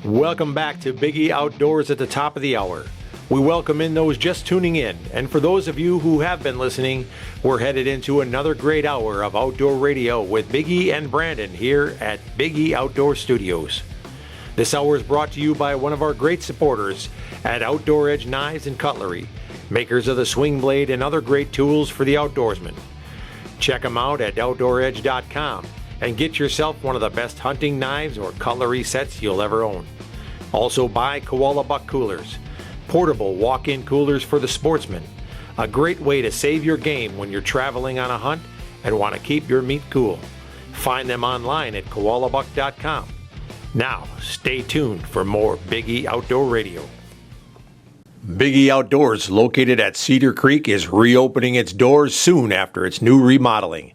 Welcome back to Biggie Outdoors at the top of the hour. We welcome in those just tuning in, and for those of you who have been listening, we're headed into another great hour of outdoor radio with Biggie and Brandon here at Biggie Outdoor Studios. This hour is brought to you by one of our great supporters at Outdoor Edge Knives and Cutlery, makers of the swing blade and other great tools for the outdoorsman. Check them out at OutdoorEdge.com and get yourself one of the best hunting knives or cutlery sets you'll ever own. Also buy Koala Buck Coolers, portable walk-in coolers for the sportsman, a great way to save your game when you're traveling on a hunt and want to keep your meat cool. Find them online at koalabuck.com. Now, stay tuned for more Biggie Outdoor Radio. Biggie Outdoors, located at Cedar Creek, is reopening its doors soon after its new remodeling.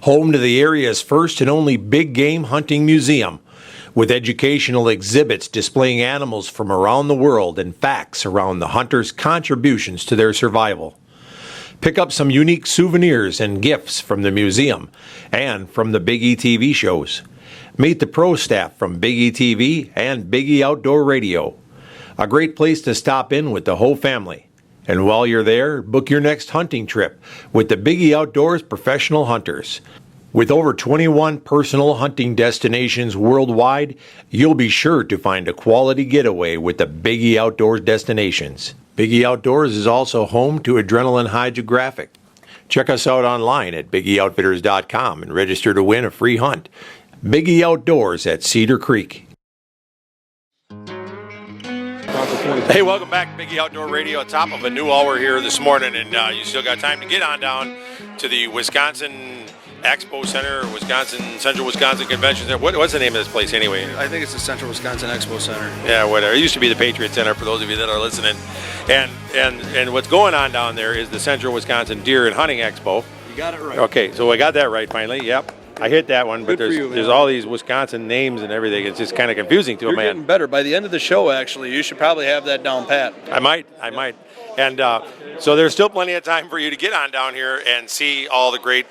Home to the area's first and only big game hunting museum, with educational exhibits displaying animals from around the world and facts around the hunters' contributions to their survival. Pick up some unique souvenirs and gifts from the museum and from the Biggie TV shows. Meet the pro staff from Biggie TV and Biggie Outdoor Radio. A great place to stop in with the whole family. And while you're there, book your next hunting trip with the Biggie Outdoors Professional Hunters. With over 21 personal hunting destinations worldwide, you'll be sure to find a quality getaway with the Biggie Outdoors destinations. Biggie Outdoors is also home to Adrenaline Hydrographic. Check us out online at BiggieOutfitters.com and register to win a free hunt. Biggie Outdoors at Cedar Creek. Hey, welcome back to Biggie Outdoor Radio, top of a new hour here this morning, and you still got time to get on down to the Wisconsin Expo Center, Central Wisconsin Convention Center. What's the name of this place anyway? I think it's the Central Wisconsin Expo Center. Yeah, whatever. It used to be the Patriot Center for those of you that are listening. And what's going on down there is the Central Wisconsin Deer and Hunting Expo. You got it right. Okay, so I got that right finally. Yep. I hit that one, but there's all these Wisconsin names and everything. It's just kind of confusing to a man. You're getting better. By the end of the show, actually, you should probably have that down pat. I might. And so there's still plenty of time for you to get on down here and see all the great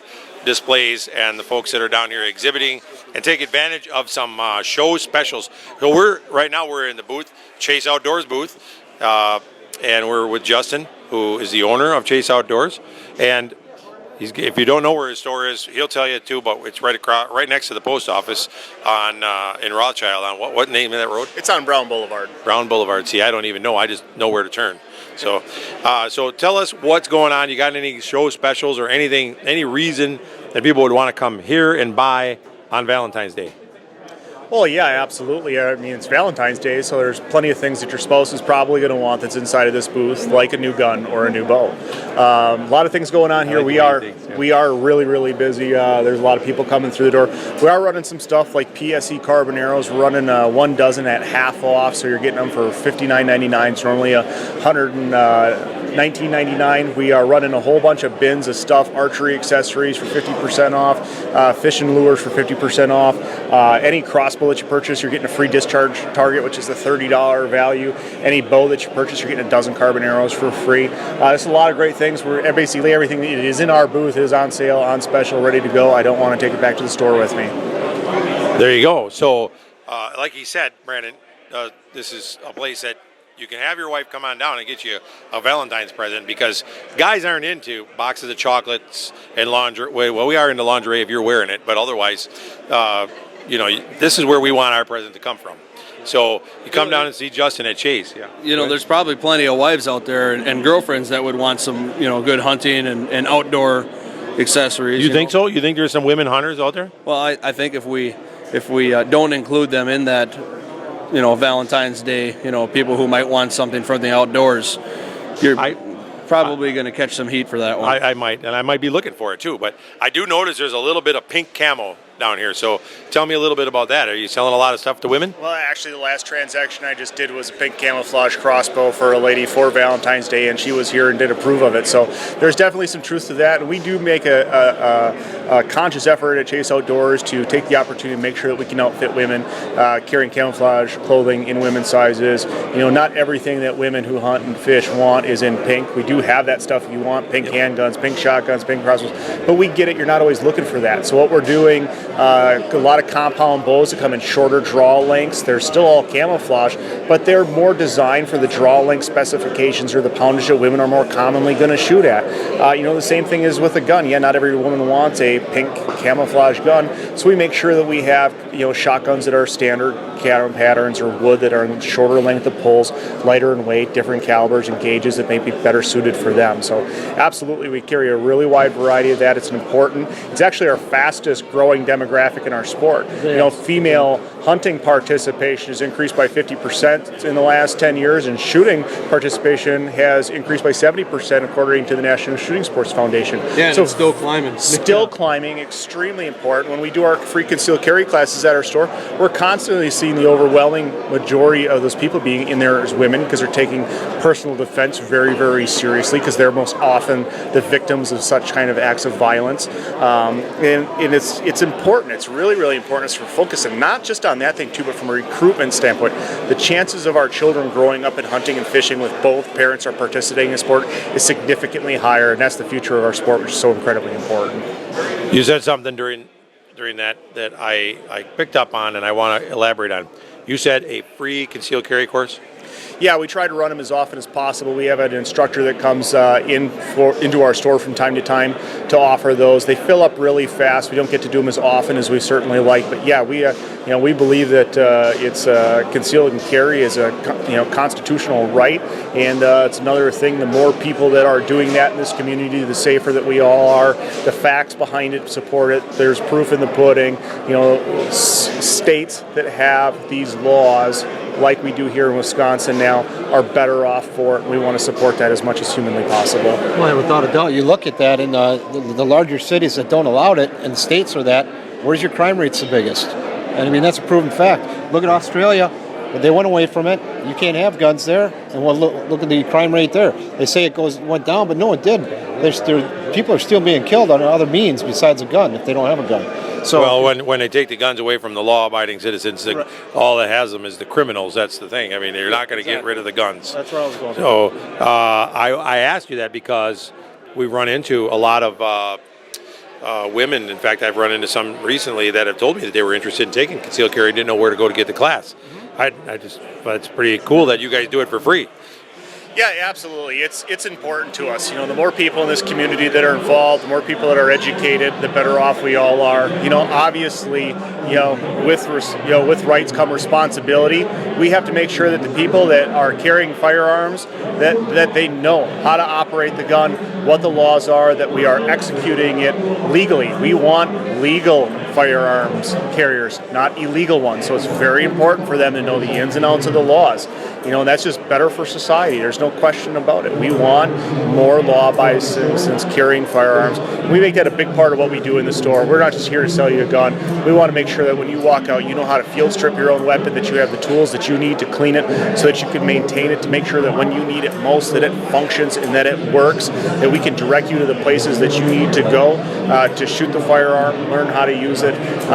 displays and the folks that are down here exhibiting and take advantage of some show specials. So right now we're in the booth, Chase Outdoors booth, and we're with Justin, who is the owner of Chase Outdoors. And if you don't know where his store is, he'll tell you too. But it's right next to the post office in Rothschild. On what name of that road? It's on Brown Boulevard. Brown Boulevard. See, I don't even know. I just know where to turn. So, so tell us what's going on. You got any show specials or anything, any reason that people would want to come here and buy on Valentine's Day? Well, yeah, absolutely. I mean, it's Valentine's Day, so there's plenty of things that your spouse is probably going to want that's inside of this booth, like a new gun or a new bow. A lot of things going on here. We are really, really busy. There's a lot of people coming through the door. We are running some stuff like PSE carbon arrows. We're running 1 dozen at half off, so you're getting them for $59.99. It's normally $19.99. We are running a whole bunch of bins of stuff, archery accessories for 50% off, fishing lures for 50% off. Any crossbow that you purchase, you're getting a free discharge target, which is a $30 value. Any bow that you purchase, you're getting a dozen carbon arrows for free. There's a lot of great things. Basically everything that is in our booth is on sale, on special, ready to go. I don't want to take it back to the store with me. There you go. So, like he said, Brandon, this is a place that you can have your wife come on down and get you a Valentine's present, because guys aren't into boxes of chocolates and lingerie. Well, we are into lingerie if you're wearing it, but otherwise, this is where we want our present to come from. So you come down and see Justin at Chase. Yeah. There's probably plenty of wives out there and girlfriends that would want some, good hunting and outdoor accessories. You think so? You think there's some women hunters out there? Well, I think if we don't include them in that, Valentine's Day, people who might want something from the outdoors, you're probably going to catch some heat for that one. I might be looking for it too, but I do notice there's a little bit of pink camo down here. So tell me a little bit about that. Are you selling a lot of stuff to women? Well, actually, the last transaction I just did was a pink camouflage crossbow for a lady for Valentine's Day, and she was here and did approve of it. So there's definitely some truth to that. And we do make a conscious effort at Chase Outdoors to take the opportunity to make sure that we can outfit women, carrying camouflage clothing in women's sizes. Not everything that women who hunt and fish want is in pink. We do have that stuff if you want, pink handguns, pink shotguns, pink crossbows. But we get it. You're not always looking for that. So what we're doing a lot of compound bows that come in shorter draw lengths. They're still all camouflage, but they're more designed for the draw length specifications or the poundage that women are more commonly going to shoot at. The same thing is with a gun. Yeah, not every woman wants a pink camouflage gun, so we make sure that we have shotguns that are standard patterns or wood that are shorter length of pulls, lighter in weight, different calibers and gauges that may be better suited for them. So absolutely, we carry a really wide variety of that. It's actually our fastest growing demographic in our sport. Female hunting participation has increased by 50% in the last 10 years, and shooting participation has increased by 70% according to the National Shooting Sports Foundation. Yeah, so it's still climbing. Still climbing, extremely important. When we do our free concealed carry classes at our store, we're constantly seeing the overwhelming majority of those people being in there as women, because they're taking personal defense very, very seriously, because they're most often the victims of such kind of acts of violence. And it's important. It's really, really important for focusing not just on that thing too, but from a recruitment standpoint. The chances of our children growing up and hunting and fishing with both parents are participating in sport is significantly higher, and that's the future of our sport, which is so incredibly important. You said something during that I picked up on, and I want to elaborate on. You said a free concealed carry course? Yeah, we try to run them as often as possible. We have an instructor that comes into our store from time to time to offer those. They fill up really fast. We don't get to do them as often as we certainly like, but yeah, we believe that it's concealed and carry is a constitutional right, and it's another thing. The more people that are doing that in this community, the safer that we all are. The facts behind it support it. There's proof in the pudding. States that have these laws, like we do here in Wisconsin now, are better off for it. We want to support that as much as humanly possible. Well, without a doubt, you look at that in the larger cities that don't allow it, and the states are that, where's your crime rates the biggest? And I mean, that's a proven fact. Look at Australia. They went away from it. You can't have guns there. And well, look at the crime rate there. They say it went down, but no, it did. People are still being killed on other means besides a gun if they don't have a gun. So, well, when they take the guns away from the law-abiding citizens, right, all that has them is the criminals. That's the thing. I mean, you're not going to get rid of the guns. That's where I was going. So I asked you that because we run into a lot of women. In fact, I've run into some recently that have told me that they were interested in taking concealed carry, didn't know where to go to get the class. But it's pretty cool that you guys do it for free. Yeah, absolutely. It's important to us. The more people in this community that are involved, the more people that are educated, the better off we all are. Obviously, with rights come responsibility. We have to make sure that the people that are carrying firearms, that they know how to operate the gun, what the laws are, that we are executing it legally. We want legal firearms carriers, not illegal ones. So it's very important for them to know the ins and outs of the laws. And that's just better for society. There's no question about it. We want more law-abiding citizens carrying firearms. We make that a big part of what we do in the store. We're not just here to sell you a gun. We want to make sure that when you walk out, you know how to field strip your own weapon, that you have the tools that you need to clean it so that you can maintain it, to make sure that when you need it most, that it functions and that it works, that we can direct you to the places that you need to go to shoot the firearm, learn how to use it.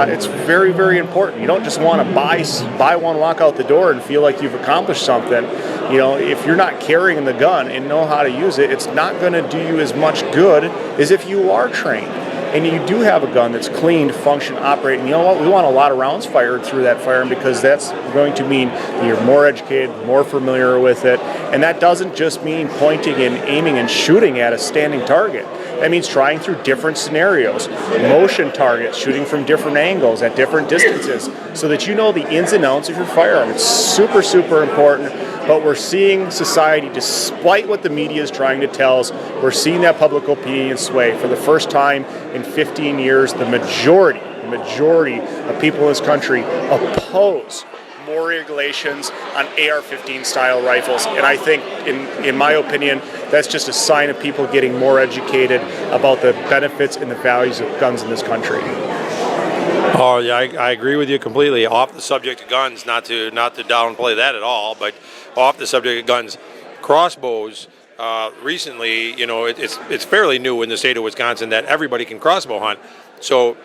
It's very, very important. You don't just want to buy one, walk out the door, and feel like you've accomplished something. If you're not carrying the gun and know how to use it, it's not going to do you as much good as if you are trained and you do have a gun that's clean, function, operate. And you know what? We want a lot of rounds fired through that firearm, because that's going to mean that you're more educated, more familiar with it. And that doesn't just mean pointing and aiming and shooting at a standing target. That means trying through different scenarios, motion targets, shooting from different angles at different distances, so that you know the ins and outs of your firearm. It's super, super important. But we're seeing society, despite what the media is trying to tell us, we're seeing that public opinion sway. For the first time in 15 years, the majority of people in this country oppose more regulations on AR-15 style rifles. And I think, in my opinion, that's just a sign of people getting more educated about the benefits and the values of guns in this country. Oh yeah, I agree with you completely. Off the subject of guns, not to downplay that at all, but off the subject of guns, crossbows. Recently, it's fairly new in the state of Wisconsin that everybody can crossbow hunt. So,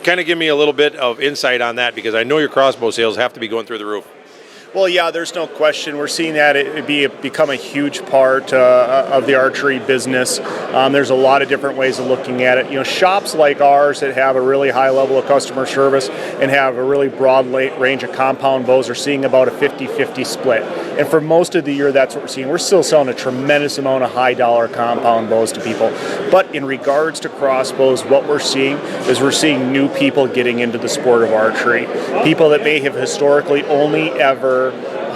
kind of give me a little bit of insight on that, because I know your crossbow sales have to be going through the roof. Well, yeah, there's no question. We're seeing that it become a huge part of the archery business. There's a lot of different ways of looking at it. Shops like ours that have a really high level of customer service and have a really broad range of compound bows are seeing about a 50-50 split. And for most of the year, that's what we're seeing. We're still selling a tremendous amount of high-dollar compound bows to people. But in regards to crossbows, what we're seeing is we're seeing new people getting into the sport of archery. People that may have historically only ever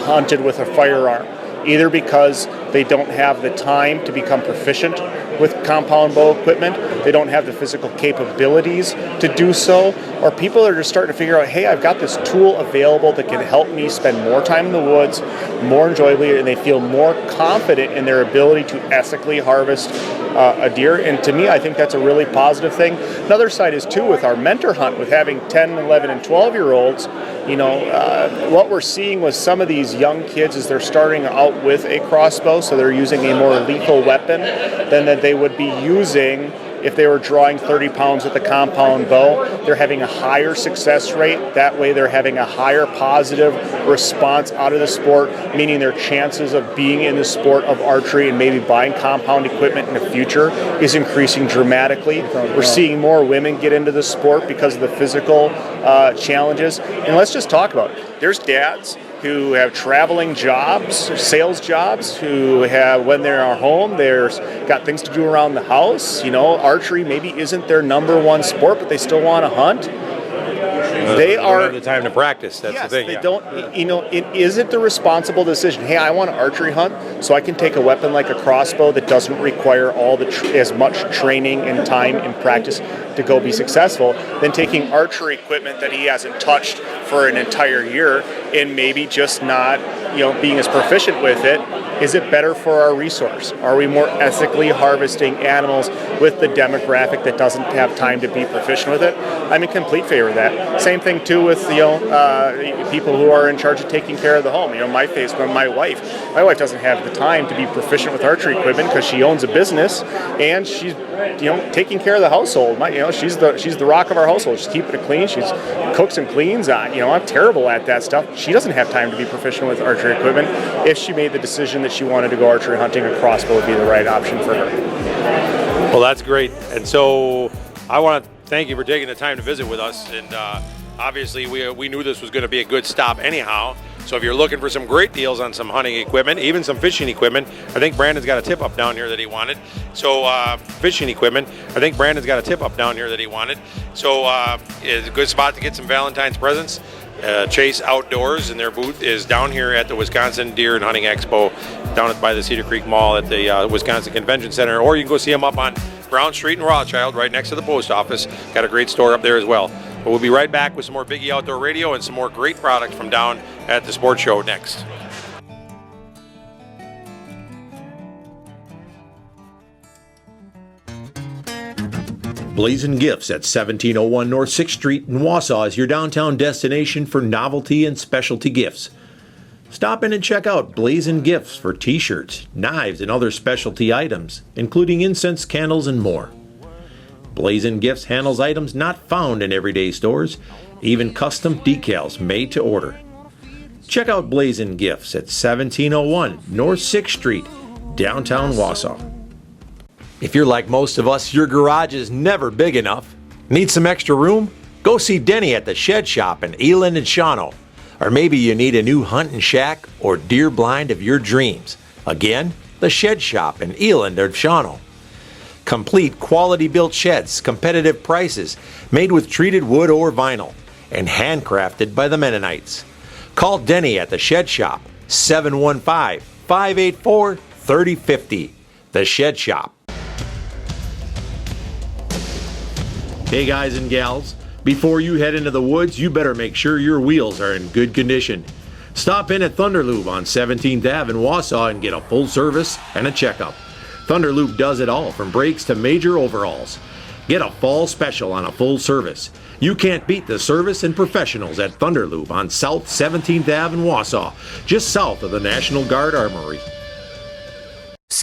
hunted with a firearm, either because they don't have the time to become proficient with compound bow equipment, they don't have the physical capabilities to do so, or people are just starting to figure out, hey, I've got this tool available that can help me spend more time in the woods, more enjoyably, and they feel more confident in their ability to ethically harvest a deer. And to me, I think that's a really positive thing. Another side is, too, with our mentor hunt, with having 10, 11, and 12-year-olds, what we're seeing with some of these young kids is they're starting out with a crossbow, so they're using a more lethal weapon than that they would be using if they were drawing 30 pounds with a compound bow. They're having a higher success rate. That way they're having a higher positive response out of the sport, meaning their chances of being in the sport of archery and maybe buying compound equipment in the future is increasing dramatically. We're seeing more women get into the sport because of the physical challenges. And let's just talk about it. There's dads who have traveling jobs, sales jobs, who have, when they're at home, there's got things to do around the house. Archery maybe isn't their number one sport, but they still want to hunt. They don't have the time to practice. That's yes, the thing. They don't. Is it the responsible decision? Hey, I want to archery hunt, so I can take a weapon like a crossbow that doesn't require all as much training and time and practice to go be successful, than taking archery equipment that he hasn't touched for an entire year and maybe just not, being as proficient with it. Is it better for our resource? Are we more ethically harvesting animals with the demographic that doesn't have time to be proficient with it? I'm in complete favor of that. Same thing too with people who are in charge of taking care of the home. My wife doesn't have the time to be proficient with archery equipment because she owns a business and she's taking care of the household. She's the rock of our household. She's keeping it clean. She cooks and cleans. I'm terrible at that stuff. She doesn't have time to be proficient with archery equipment. If she made the decision that she wanted to go archery hunting, a crossbow would be the right option for her. Well, that's great. And so I want to thank you for taking the time to visit with us. And obviously, we knew this was going to be a good stop anyhow. So if you're looking for some great deals on some hunting equipment, even some fishing equipment, I think Brandon's got a tip up down here that he wanted. So fishing equipment, I think Brandon's got a tip up down here that he wanted. So it's a good spot to get some Valentine's presents. Chase Outdoors, and their booth is down here at the Wisconsin Deer and Hunting Expo down by the Cedar Creek Mall at the Wisconsin Convention Center, or you can go see them up on Brown Street in Rothschild right next to the post office. Got a great store up there as well. But we'll be right back with some more Biggie Outdoor Radio and some more great products from down at the sports show next. Blazin' Gifts at 1701 North 6th Street in Wausau is your downtown destination for novelty and specialty gifts. Stop in and check out Blazin' Gifts for t-shirts, knives, and other specialty items, including incense, candles, and more. Blazin' Gifts handles items not found in everyday stores, even custom decals made to order. Check out Blazin' Gifts at 1701 North 6th Street, downtown Wausau. If you're like most of us, your garage is never big enough. Need some extra room? Go see Denny at the Shed Shop in Eland and Shawano. Or maybe you need a new hunting shack or deer blind of your dreams. Again, the Shed Shop in Eland or Shawano. Complete quality-built sheds, competitive prices, made with treated wood or vinyl, and handcrafted by the Mennonites. Call Denny at the Shed Shop, 715-584-3050. The Shed Shop. Hey guys and gals, before you head into the woods, you better make sure your wheels are in good condition. Stop in at Thunderlube on 17th Ave in Wausau and get a full service and a checkup. Thunderlube does it all, from brakes to major overhauls. Get a fall special on a full service. You can't beat the service and professionals at Thunderlube on South 17th Ave in Wausau, just south of the National Guard Armory.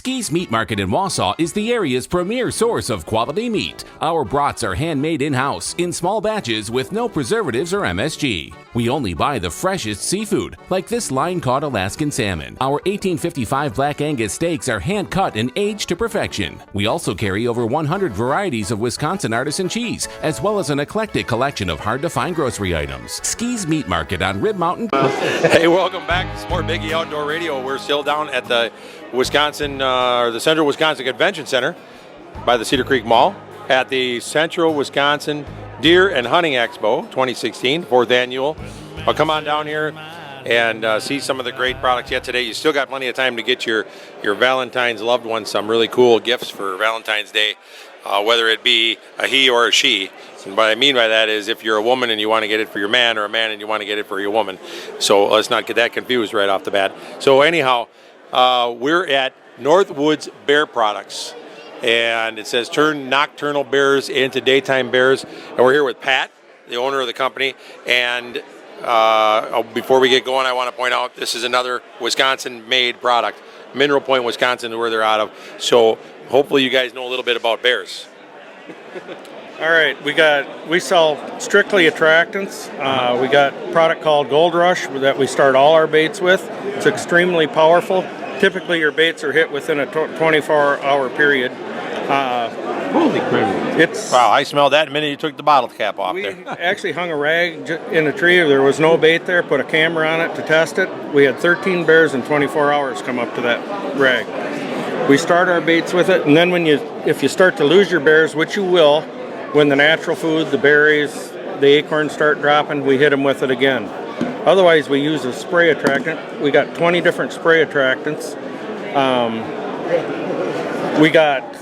Ski's Meat Market in Wausau is the area's premier source of quality meat. Our brats are handmade in-house in small batches with no preservatives or MSG. We only buy the freshest seafood, like this line-caught Alaskan salmon. Our 1855 Black Angus steaks are hand-cut and aged to perfection. We also carry over 100 varieties of Wisconsin artisan cheese, as well as an eclectic collection of hard-to-find grocery items. Ski's Meat Market on Rib Mountain. Hey, welcome back. It's more Biggie Outdoor Radio. We're still down at the the Central Wisconsin Convention Center by the Cedar Creek Mall at the Central Wisconsin Deer and Hunting Expo 2016, 4th annual. Well, come on down here and see some of the great products yet today. You still got plenty of time to get your Valentine's loved ones some really cool gifts for Valentine's Day, whether it be a he or a she. And what I mean by that is if you're a woman and you want to get it for your man, or a man and you want to get it for your woman. So let's not get that confused right off the bat. So anyhow, we're at Northwoods Bear Products, and it says turn nocturnal bears into daytime bears. And we're here with Pat, the owner of the company. And before we get going, I want to point out this is another Wisconsin-made product. Mineral Point, Wisconsin is where they're out of. So hopefully you guys know a little bit about bears. All right, we sell strictly attractants. We got a product called Gold Rush that we start all our baits with. It's extremely powerful. Typically your baits are hit within a 24-hour period. Holy crap. Wow, I smelled that the minute you took the bottle cap off We there. actually hung a rag in a tree. There was no bait there, put a camera on it to test it. We had 13 bears in 24 hours come up to that rag. We start our baits with it, and then if you start to lose your bears, which you will, when the natural food, the berries, the acorns start dropping, we hit them with it again. Otherwise, we use a spray attractant. We got 20 different spray attractants.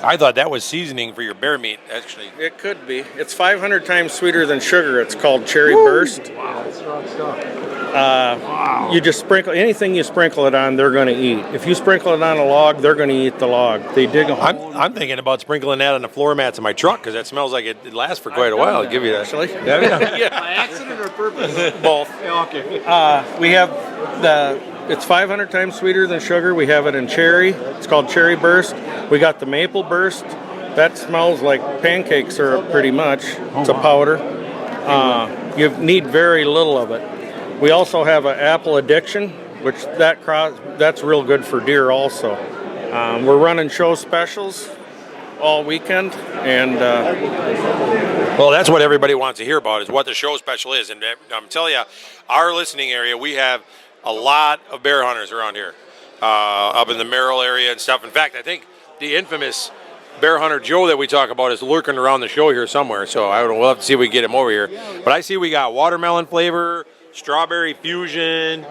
I thought that was seasoning for your bear meat, actually. It could be. It's 500 times sweeter than sugar. It's called Cherry Burst. Wow, that's strong stuff. Wow. You just sprinkle anything you sprinkle it on, they're going to eat. If you sprinkle it on a log, they're going to eat the log. They dig a hole. I'm thinking about sprinkling that on the floor mats in my truck because that smells like it lasts for quite a while. I'll give you that. Actually, Yeah. By accident or purpose? Both. Yeah, okay. We have it's 500 times sweeter than sugar. We have it in cherry. It's called Cherry Burst. We got the Maple Burst. That smells like pancake syrup pretty much. It's a powder. You need very little of it. We also have an Apple Addiction, which that's real good for deer also. We're running show specials all weekend, and well, that's what everybody wants to hear about is what the show special is. And I'm telling you, our listening area, we have a lot of bear hunters around here, up in the Merrill area and stuff. In fact, I think the infamous bear hunter Joe that we talk about is lurking around the show here somewhere. So I don't know, we'll have to see if we can get him over here. But I see we got watermelon flavor, strawberry fusion,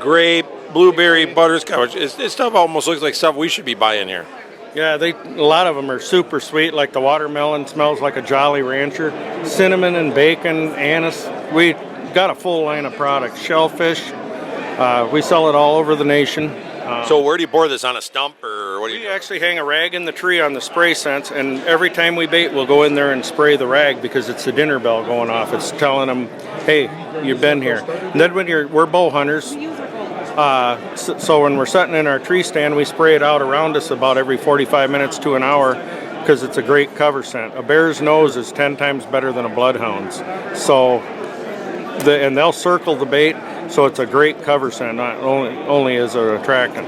grape, blueberry, butterscotch. This stuff almost looks like stuff we should be buying here. yeah, a lot of them are super sweet. Like the watermelon smells like a Jolly Rancher. Cinnamon and bacon, anise. We got a full line of products. Shellfish. We sell it all over the nation. So where do you pour this, on a stump, or what do you We do? actually hang a rag in the tree on the spray sense, and every time we bait, we'll go in there and spray the rag because it's the dinner bell going off. It's telling them, hey, you've been here. And then we're bow hunters, so when we're sitting in our tree stand, we spray it out around us about every 45 minutes to an hour because it's a great cover scent. A bear's nose is 10 times better than a bloodhound's. So, and they'll circle the bait. So it's a great cover scent, not only as an attractant.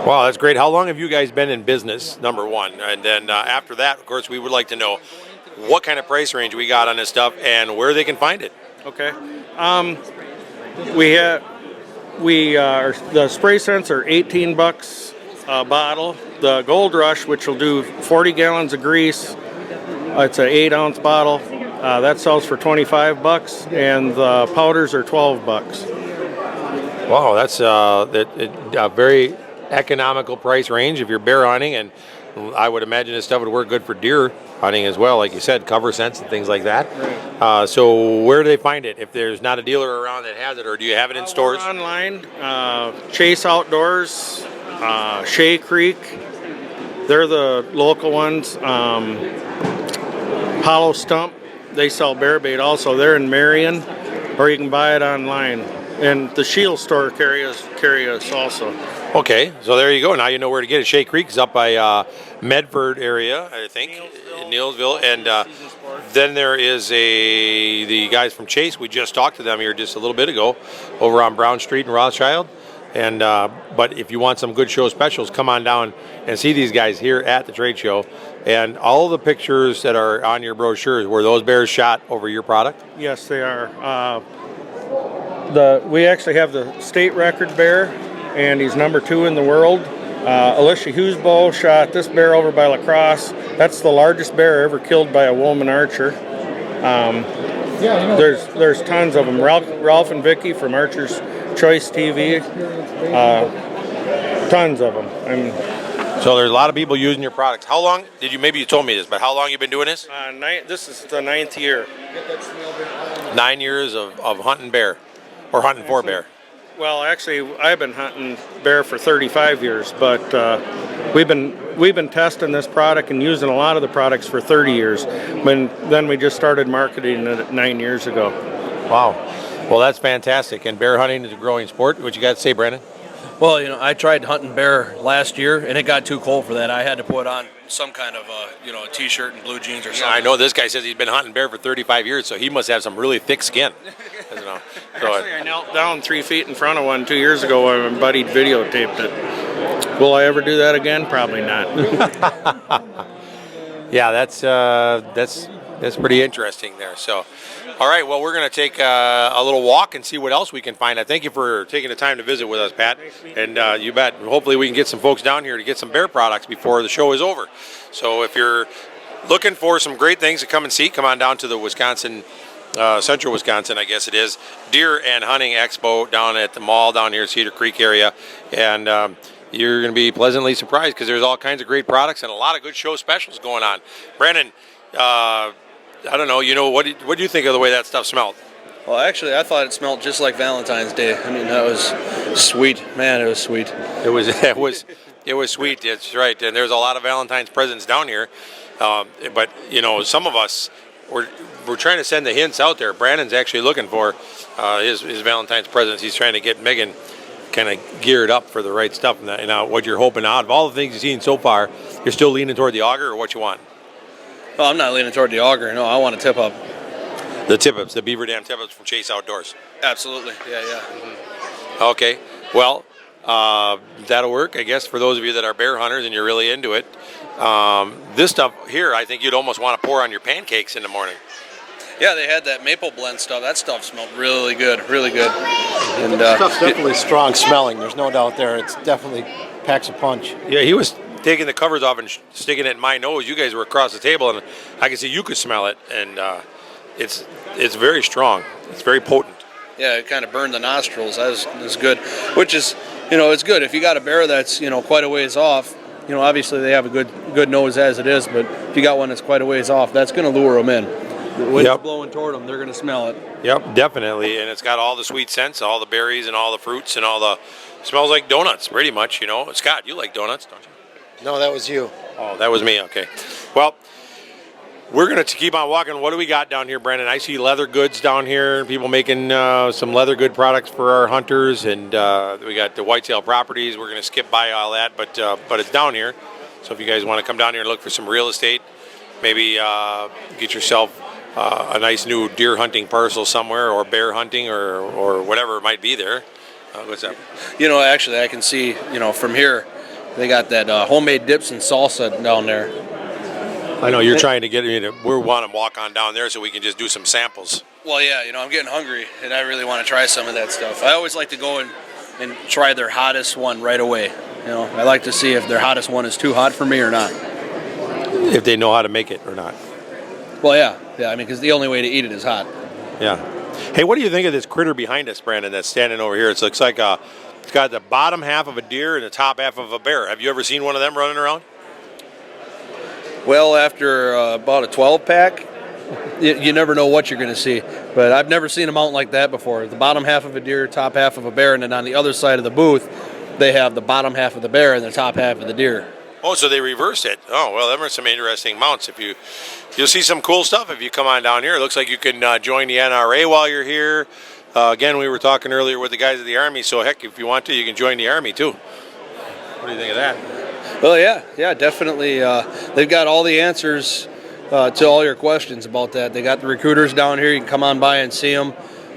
Wow, that's great. How long have you guys been in business, number one? And then after that, of course, we would like to know what kind of price range we got on this stuff and where they can find it. Okay. The spray scents are $18 a bottle. The Gold Rush, which will do 40 gallons of grease, it's an 8-ounce bottle. That sells for $25, and the powders are $12. Wow, that's a very economical price range if you're bear hunting, and I would imagine this stuff would work good for deer hunting as well, like you said, cover scents and things like that. Right. So where do they find it? If there's not a dealer around that has it, or do you have it in stores? We're online, Chase Outdoors, Shea Creek. They're the local ones. Hollow Stump. They sell bear bait also. They're in Marion, or you can buy it online. And the Shield store carry us also. Okay, so there you go. Now you know where to get it. Shea Creek is up by Medford area, I think, Neilsville, and then there is the guys from Chase. We just talked to them here just a little bit ago, over on Brown Street in Rothschild. And but if you want some good show specials, come on down and see these guys here at the trade show. And all the pictures that are on your brochures, were those bears shot over your product? Yes, they are. We actually have the state record bear, and he's number 2 in the world. Alicia Hughesbow shot this bear over by La Crosse. That's the largest bear ever killed by a woman archer. There's tons of them. Ralph and Vicky from Archer's Choice TV. Tons of them. So there's a lot of people using your products. How long maybe you told me this, but how long you been doing this? This is the 9th year. 9 years of hunting bear, or hunting for bear. Well, actually, I've been hunting bear for 35 years, but we've been testing this product and using a lot of the products for 30 years. Then we just started marketing it 9 years ago. Wow. Well, that's fantastic. And bear hunting is a growing sport. What you got to say, Brandon? Well, I tried hunting bear last year, and it got too cold for that. I had to put on some kind of a T-shirt and blue jeans or something. I know this guy says he's been hunting bear for 35 years, so he must have some really thick skin. Actually, I knelt down 3 feet in front of one 2 years ago when my buddy videotaped it. Will I ever do that again? Probably not. Yeah, that's pretty interesting there. So, all right, well, we're going to take a little walk and see what else we can find. I thank you for taking the time to visit with us, Pat. And you bet. Hopefully we can get some folks down here to get some bear products before the show is over. So if you're looking for some great things to come and see, come on down to the Wisconsin, Central Wisconsin, I guess it is, Deer and Hunting Expo down at the mall down here, Cedar Creek area. And you're going to be pleasantly surprised because there's all kinds of great products and a lot of good show specials going on. Brandon, I don't know, what do you think of the way that stuff smelled? Well, actually, I thought it smelled just like Valentine's Day. I mean, that was sweet. Man, it was sweet. It was sweet, that's right. And there's a lot of Valentine's presents down here. But, some of us, we're trying to send the hints out there. Brandon's actually looking for his Valentine's presents. He's trying to get Megan kind of geared up for the right stuff. And what you're hoping out of all the things you've seen so far, you're still leaning toward the auger or what you want? Well, I'm not leaning toward the auger. No, I want a tip-up. The tip-ups, the Beaver Dam tip-ups from Chase Outdoors. Absolutely, yeah. Mm-hmm. Okay, well, that'll work, I guess, for those of you that are bear hunters and you're really into it. This stuff here, I think you'd almost want to pour on your pancakes in the morning. Yeah, they had that maple blend stuff. That stuff smelled really good, really good. And stuff's definitely strong smelling. There's no doubt there. It's definitely packs a punch. Yeah, he was taking the covers off and sticking it in my nose. You guys were across the table, and I could see you could smell it, and it's very strong. It's very potent. Yeah, it kind of burned the nostrils. That was good, which is, it's good. If you got a bear that's, quite a ways off, obviously they have a good nose as it is, but if you got one that's quite a ways off, that's going to lure them in. The wind's blowing toward them, they're going to smell it. Yep, definitely, and it's got all the sweet scents, all the berries and all the fruits and all the, smells like donuts, pretty much, Scott, you like donuts, don't you? No, that was you. Oh, that was me. Okay. Well, we're going to keep on walking. What do we got down here, Brandon? I see leather goods down here. People making some leather good products for our hunters, and we got the whitetail properties. We're going to skip by all that, but it's down here. So if you guys want to come down here and look for some real estate, maybe get yourself a nice new deer hunting parcel somewhere, or bear hunting, or whatever it might be there. What's up? Actually, I can see, from here, they got that homemade dips and salsa down there. I know you're trying to get me to. We want to walk on down there so we can just do some samples. Well, yeah, I'm getting hungry and I really want to try some of that stuff. I always like to go and try their hottest one right away. I like to see if their hottest one is too hot for me or not. If they know how to make it or not. Well, yeah. I mean, because the only way to eat it is hot. Yeah. Hey, what do you think of this critter behind us, Brandon? That's standing over here. It looks like it's got the bottom half of a deer and the top half of a bear. Have you ever seen one of them running around? Well, after about a 12-pack, you never know what you're going to see. But I've never seen a mount like that before. The bottom half of a deer, top half of a bear, and then on the other side of the booth, they have the bottom half of the bear and the top half of the deer. Oh, so they reversed it. Oh, well, them are some interesting mounts. You'll see some cool stuff if you come on down here. It looks like you can join the NRA while you're here. Again, we were talking earlier with the guys of the Army, so heck, if you want to, you can join the Army too. What do you think of that? Well, yeah, definitely. They've got all the answers to all your questions about that. They got the recruiters down here. You can come on by and see them.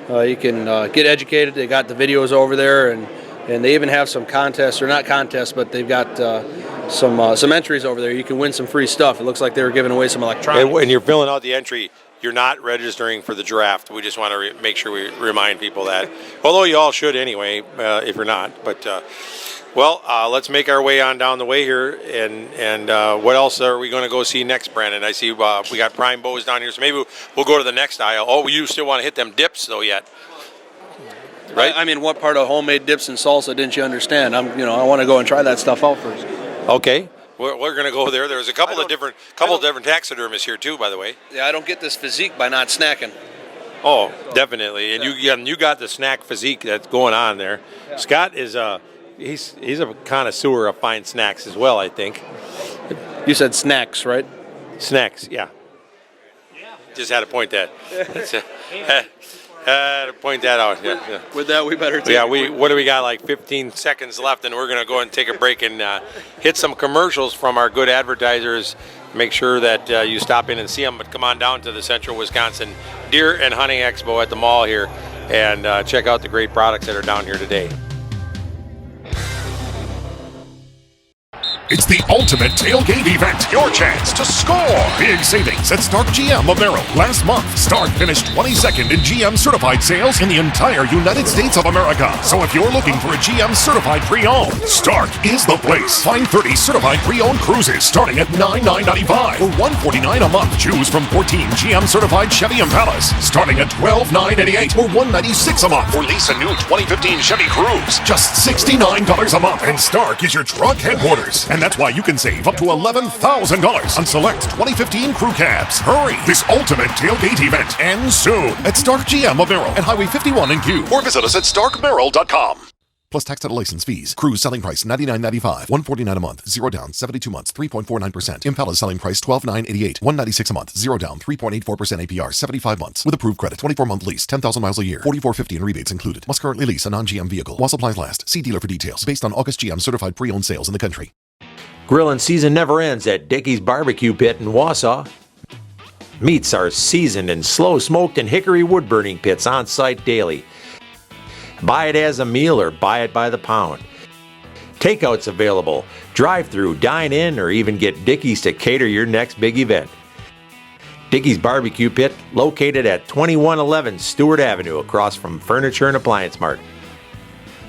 You can get educated. They got the videos over there, and they even have some contests, or not contests, but they've got some entries over there. You can win some free stuff. It looks like they were giving away some electronics. And when you're filling out the entry, you're not registering for the draft. We just want to make sure we remind people that. Although you all should anyway, if you're not. But, let's make our way on down the way here. And what else are we going to go see next, Brandon? I see we got prime bows down here, so maybe we'll go to the next aisle. Oh, you still want to hit them dips, though, yet? Right? I mean, what part of homemade dips and salsa didn't you understand? I want to go and try that stuff out first. Okay. We're going to go there. There's a couple of different taxidermists here too, by the way. Yeah, I don't get this physique by not snacking. Oh, definitely. And you got the snack physique that's going on there. Yeah. Scott is he's a connoisseur of fine snacks as well, I think. You said snacks, right? Snacks, yeah. Just had to point that. Had to point that out. Yeah. With that, we better take what do we got, like 15 seconds left, and we're going to go and take a break and hit some commercials from our good advertisers. Make sure that you stop in and see them, but come on down to the Central Wisconsin Deer and Hunting Expo at the mall here and check out the great products that are down here today. It's the ultimate tailgate event. Your chance to score big savings at Stark GM of Merrill. Last month, Stark finished 22nd in GM certified sales in the entire United States of America. So if you're looking for a GM certified pre-owned, Stark is the place. Find 30 certified pre-owned cruises starting at $9,995 or $149 a month. Choose from 14 GM certified Chevy Impalas starting at $12,988 or $196 a month. Or lease a new 2015 Chevy Cruze, just $69 a month. And Stark is your truck headquarters. And that's why you can save up to $11,000 on select 2015 crew cabs. Hurry! This ultimate tailgate event ends soon at Stark GM of Merrill and Highway 51 in Kew. Or visit us at starkmerrill.com. Plus tax and license fees. Cruise selling price $99.95, $149 a month, 0 down, 72 months, 3.49%. Impala selling price $12,988, $196 a month, 0 down, 3.84% APR, 75 months with approved credit, 24-month lease, 10,000 miles a year, $44.50 in rebates included. Must currently lease a non-GM vehicle. While supplies last. See dealer for details. Based on August GM certified pre-owned sales in the country. Grilling season never ends at Dickey's Barbecue Pit in Wausau. Meats are seasoned in slow-smoked and hickory wood-burning pits on site daily. Buy it as a meal or buy it by the pound. Takeout's available. Drive-through, dine-in, or even get Dickey's to cater your next big event. Dickey's Barbecue Pit, located at 2111 Stewart Avenue across from Furniture and Appliance Mart.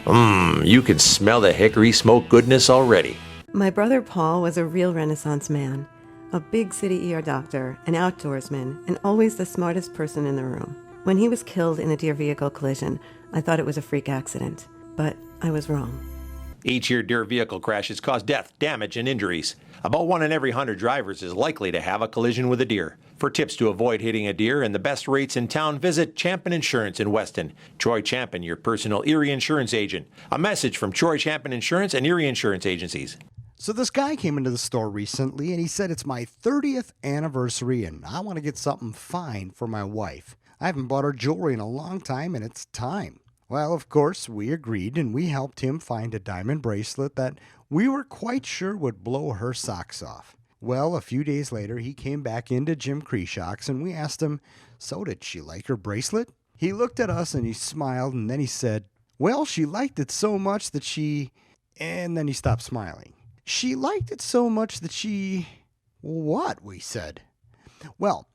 You can smell the hickory smoke goodness already. My brother Paul was a real Renaissance man, a big city ER doctor, an outdoorsman, and always the smartest person in the room. When he was killed in a deer vehicle collision, I thought it was a freak accident, but I was wrong. Each year, deer vehicle crashes cause death, damage, and injuries. About 1 in every 100 drivers is likely to have a collision with a deer. For tips to avoid hitting a deer and the best rates in town, visit Champion Insurance in Weston. Troy Champion, your personal Erie Insurance agent. A message from Troy Champion Insurance and Erie Insurance Agencies. So this guy came into the store recently and he said, it's my 30th anniversary and I want to get something fine for my wife. I haven't bought her jewelry in a long time and it's time. Well, of course, we agreed and we helped him find a diamond bracelet that we were quite sure would blow her socks off. Well, a few days later, he came back into Jim Kreshock's and we asked him, so did she like her bracelet? He looked at us and he smiled and then he said, well, she liked it so much that she... And then he stopped smiling. She liked it so much that she... What? We said. Well,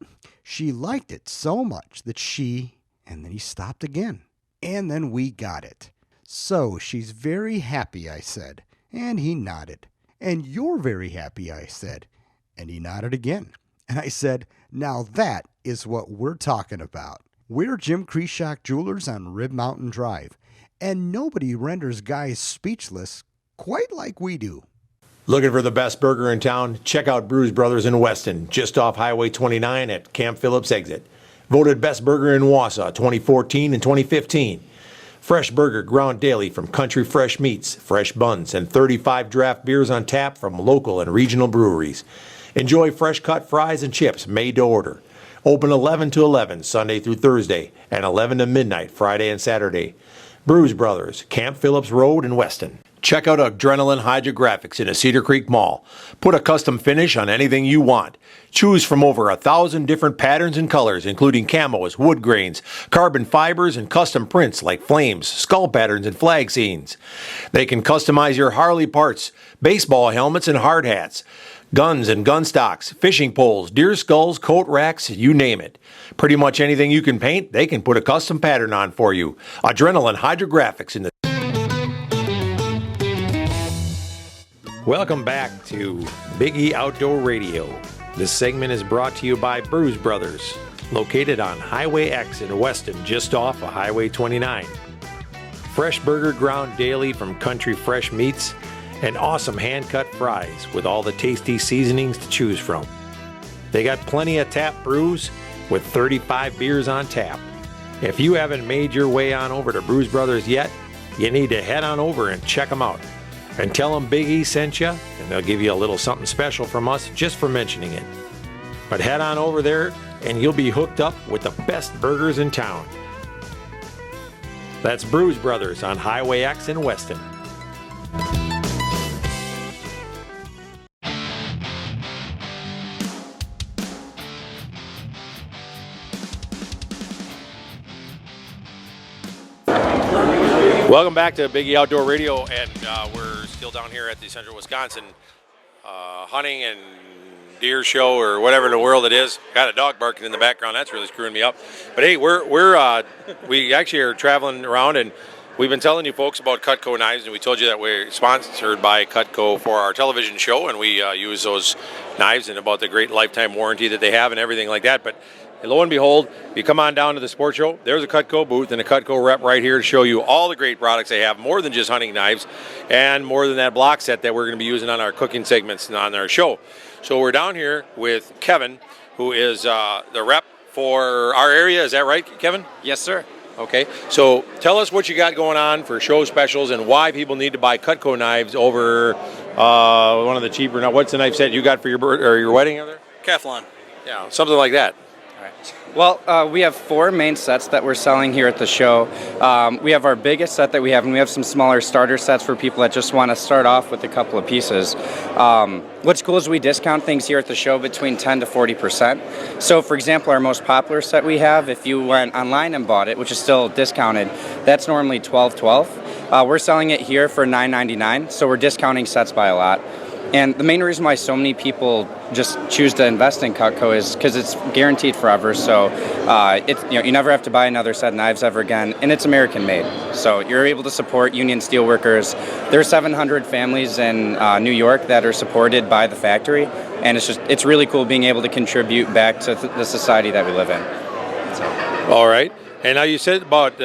she liked it so much that she... And then he stopped again. And then we got it. So she's very happy, I said. And he nodded. And you're very happy, I said. And he nodded again. And I said, now that is what we're talking about. We're Jim Kreshock Jewelers on Rib Mountain Drive. And nobody renders guys speechless quite like we do. Looking for the best burger in town? Check out Brews Brothers in Weston, just off Highway 29 at Camp Phillips exit. Voted best burger in Wausau 2014 and 2015. Fresh burger ground daily from country fresh meats, fresh buns, and 35 draft beers on tap from local and regional breweries. Enjoy fresh cut fries and chips made to order. Open 11 to 11 Sunday through Thursday and 11 to midnight Friday and Saturday. Bruise Brothers, Camp Phillips Road in Weston. Check out Adrenaline Hydrographics in the Cedar Creek Mall. Put a custom finish on anything you want. Choose from over 1,000 different patterns and colors, including camos, wood grains, carbon fibers, and custom prints like flames, skull patterns, and flag scenes. They can customize your Harley parts, baseball helmets, and hard hats, guns and gun stocks, fishing poles, deer skulls, coat racks, you name it. Pretty much anything you can paint, they can put a custom pattern on for you. Adrenaline Hydrographics in the... Welcome back to Biggie Outdoor Radio. This segment is brought to you by Bruise Brothers, located on Highway X in Weston, just off of Highway 29. Fresh burger ground daily from country fresh meats and awesome hand-cut fries with all the tasty seasonings to choose from. They got plenty of tap brews with 35 beers on tap. If you haven't made your way on over to Bruise Brothers yet, you need to head on over and check them out. And tell them Big E sent you, and they'll give you a little something special from us just for mentioning it. But head on over there, and you'll be hooked up with the best burgers in town. That's Bruise Brothers on Highway X in Weston. Welcome back to Biggie Outdoor Radio, and we're still down here at the Central Wisconsin hunting and deer show, or whatever in the world it is. Got a dog barking in the background. That's really screwing me up. But hey, we actually are traveling around, and we've been telling you folks about Cutco knives, and we told you that we're sponsored by Cutco for our television show, and we use those knives and about the great lifetime warranty that they have and everything like that. But lo and behold, you come on down to the sports show, there's a Cutco booth and a Cutco rep right here to show you all the great products they have, more than just hunting knives, and more than that block set that we're going to be using on our cooking segments and on our show. So we're down here with Kevin, who is the rep for our area. Is that right, Kevin? Yes, sir. Okay, so tell us what you got going on for show specials and why people need to buy Cutco knives over one of the cheaper. Now, what's the knife set you got for your wedding over there? Calphalon. Yeah, something like that. Well, we have 4 main sets that we're selling here at the show. We have our biggest set that we have, and we have some smaller starter sets for people that just want to start off with a couple of pieces. What's cool is we discount things here at the show between 10 to 40%. So, for example, our most popular set we have, if you went online and bought it, which is still discounted, that's normally $12.12. We're selling it here for $9.99, so we're discounting sets by a lot. And the main reason why so many people just choose to invest in Cutco is because it's guaranteed forever. So you never have to buy another set of knives ever again, and it's American made. So you're able to support union steelworkers. There are 700 families in New York that are supported by the factory, and it's really cool being able to contribute back to the society that we live in. So. All right. And now you said about